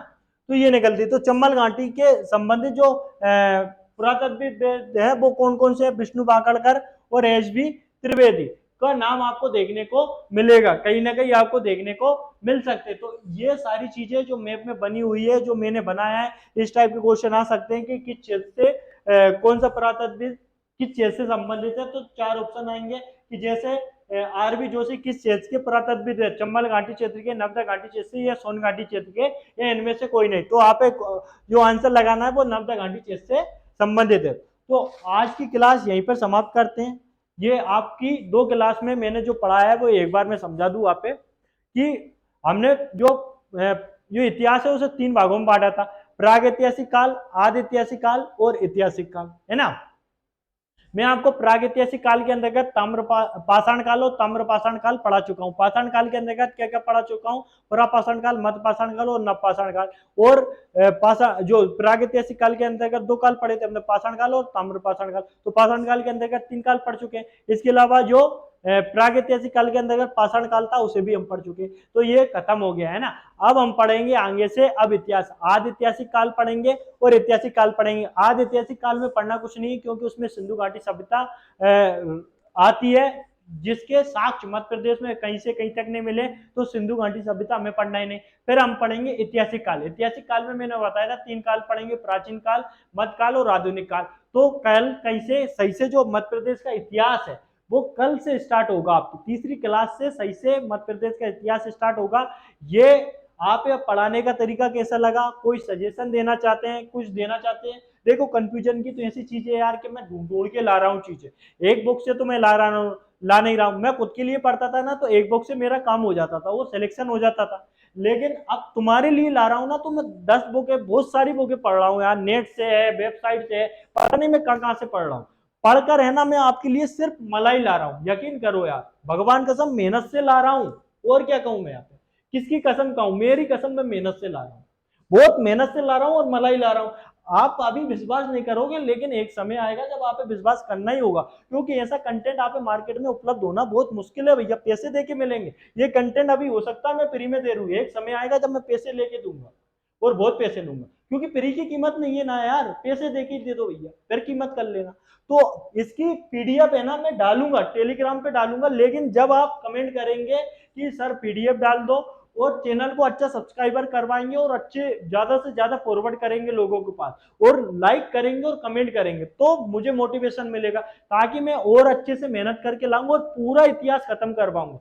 तो ये निकलती है। तो चंबल घाटी के संबंधित जो पुरातत्वविद है वो कौन कौन से है, विष्णु वाकड़कर और एच बी त्रिवेदी का नाम आपको देखने को मिलेगा, कहीं ना कहीं आपको देखने को मिल सकते। तो ये सारी चीजें जो मैप में बनी हुई है, जो मैंने बनाया है, इस टाइप के क्वेश्चन आ सकते हैं कि किस क्षेत्र से कौन सा पुरातत्वविद किस क्षेत्र से संबंधित है। तो 4 ऑप्शन आएंगे कि जैसे आर बी जोशी किस क्षेत्र के पुरातत्वविद है, चंबल घाटी क्षेत्र के, नर्मदा घाटी क्षेत्र से, या सोन घाटी क्षेत्र के, या इनमें से कोई नहीं। तो आप एक जो आंसर लगाना है वो नर्मदा घाटी क्षेत्र से संबंधित है। तो आज की क्लास यहीं पर समाप्त करते हैं। ये आपकी 2 क्लास में मैंने जो पढ़ाया है वो एक बार मैं समझा दूं आप पे कि हमने जो इतिहास है उसे 3 भागों में बांटा था, प्राग ऐतिहासिक काल, आदि ऐतिहासिक काल और ऐतिहासिक काल, है ना। मैं आपको प्रागैतिहासिक काल के अंतर्गत पाषाण काल और ताम्र पाषाण काल पढ़ा चुका हूँ। पाषाण काल के अंतर्गत क्या क्या पढ़ा चुका हूँ? पुरापाषाण काल, मध्य पाषाण काल और नवपाषाण काल। और पाषाण जो प्रागैतिहासिक काल के अंतर्गत 2 काल पढ़े थे हमने, पाषाण काल और ताम्र पाषाण काल। तो पाषाण काल के अंतर्गत 3 काल पढ़ चुके हैं। इसके अलावा जो प्रागैतिहासिक काल के अंतर्गत पाषाण काल था उसे भी हम पढ़ चुके हैं। तो ये खत्म हो गया है ना। अब हम पढ़ेंगे आगे से अब इतिहास, आदि ऐतिहासिक काल पढ़ेंगे और ऐतिहासिक काल पढ़ेंगे। आदि ऐतिहासिक काल में पढ़ना कुछ नहीं, क्योंकि उसमें सिंधु घाटी सभ्यता आती है, जिसके साक्ष्य मध्य प्रदेश में कहीं से कहीं तक नहीं मिले, तो सिंधु घाटी सभ्यता हमें पढ़ना ही नहीं। फिर हम पढ़ेंगे ऐतिहासिक काल। ऐतिहासिक काल में मैंने बताया था 3 काल पढ़ेंगे, प्राचीन काल, मध्यकाल और आधुनिक काल। तो कल कहीं से सही से जो मध्य प्रदेश का इतिहास है वो कल से स्टार्ट होगा, आपकी तीसरी क्लास से सही से मध्य प्रदेश का इतिहास स्टार्ट होगा। ये आप पढ़ाने का तरीका कैसा लगा, कोई सजेशन देना चाहते हैं, कुछ देना चाहते हैं? देखो कंफ्यूजन की तो ऐसी चीजें यार कि मैं ढूंढ ढूंढ के ला रहा हूँ चीजें, एक बुक से तो मैं ला नहीं रहा हूँ। मैं खुद के लिए पढ़ता था ना तो एक बुक से मेरा काम हो जाता था, वो सिलेक्शन हो जाता था। लेकिन अब तुम्हारे लिए ला रहा हूँ ना, तो मैं 10 बुकें, बहुत सारी बुकें पढ़ रहा हूँ यार, नेट से है, वेबसाइट से है, पता नहीं मैं कहाँ से पढ़ रहा हूँ। पढ़कर है ना, मैं आपके लिए सिर्फ मलाई ला रहा हूँ, यकीन करो यार, भगवान कसम मेहनत से ला रहा हूँ। और क्या कहूँ मैं यहाँ पे, किसकी कसम कहूँ? मेरी कसम, मैं मेहनत से ला रहा हूँ, बहुत मेहनत से ला रहा हूँ और मलाई ला रहा हूँ। आप अभी विश्वास नहीं करोगे, लेकिन एक समय आएगा जब आप विश्वास करना ही होगा, क्योंकि ऐसा कंटेंट आप मार्केट में उपलब्ध होना बहुत मुश्किल है भैया, पैसे देके मिलेंगे। ये कंटेंट अभी हो सकता है मैं फ्री में दे रहा हूँ, एक समय आएगा जब मैं पैसे लेके दूंगा और बहुत पैसे लूंगा, क्योंकि फ्री की कीमत नहीं है ना यार, पैसे देके दे दो भैया, फिर कीमत कर लेना। तो इसकी पीडीएफ है ना मैं डालूंगा, टेलीग्राम पे डालूंगा, लेकिन जब आप कमेंट करेंगे कि सर पीडीएफ डाल दो, और चैनल को अच्छा सब्सक्राइबर करवाएंगे और अच्छे ज्यादा से ज्यादा फॉरवर्ड करेंगे लोगों के पास, और लाइक करेंगे और कमेंट करेंगे, तो मुझे मोटिवेशन मिलेगा, ताकि मैं और अच्छे से मेहनत करके लाऊंगा और पूरा इतिहास खत्म कर पाऊंगा।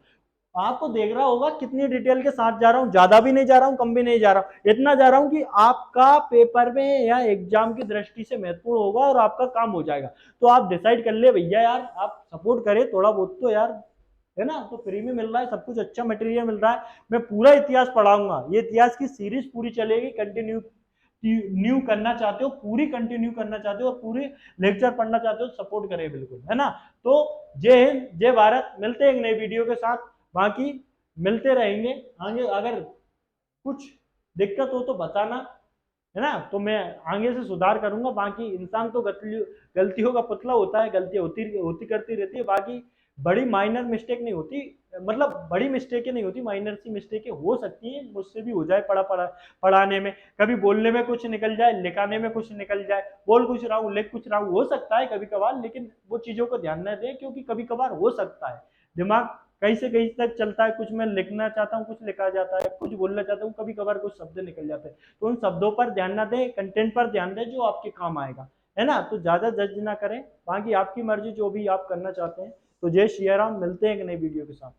आपको देख रहा होगा कितनी डिटेल के साथ जा रहा हूँ, ज्यादा भी नहीं जा रहा हूँ, कम भी नहीं जा रहा हूँ, इतना जा रहा हूँ कि आपका पेपर में या एग्जाम की दृष्टि से महत्वपूर्ण होगा और आपका काम हो जाएगा। तो आप डिसाइड कर ले भैया यार, आप सपोर्ट करें थोड़ा बहुत तो यार, है ना। तो फ्री में मिल रहा है सब कुछ, अच्छा मटेरियल मिल रहा है, मैं पूरा इतिहास पढ़ाऊंगा, ये इतिहास की सीरीज पूरी चलेगी, कंटिन्यू न्यू करना चाहते हो, पूरी कंटिन्यू करना चाहते हो और पूरी लेक्चर पढ़ना चाहते हो, सपोर्ट करें बिल्कुल, है ना। तो जय हिंद, जय भारत, मिलते हैं एक नई वीडियो के साथ, बाकी मिलते रहेंगे आगे। अगर कुछ दिक्कत हो तो बताना, है ना, तो मैं आगे से सुधार करूंगा। बाकी इंसान तो गलतियों का पुतला होता है, गलतियां होती होती करती रहती है, बाकी बड़ी माइनर मिस्टेक नहीं होती, मतलब बड़ी मिस्टेकें नहीं होती, माइनर सी मिस्टेकें हो सकती हैं, मुझसे भी हो जाए पढ़ाने में, कभी बोलने में कुछ निकल जाए, लिखाने में कुछ निकल जाए, बोल कुछ रहा हूँ लिख कुछ रहा हूँ, हो सकता है कभी कभार, लेकिन वो चीज़ों को ध्यान न दें, क्योंकि कभी कभार हो सकता है, दिमाग कहीं से कहीं तक चलता है, कुछ मैं लिखना चाहता हूँ, कुछ लिखा जाता है, कुछ बोलना चाहता हूँ, कभी कभार कुछ शब्द निकल जाते हैं, तो उन शब्दों पर ध्यान ना दें, कंटेंट पर ध्यान दें जो आपके काम आएगा, है ना। तो ज्यादा जज ना करें, बाकी आपकी मर्जी, जो भी आप करना चाहते हैं। तो जय श्री राम, मिलते हैं एक नई वीडियो के साथ।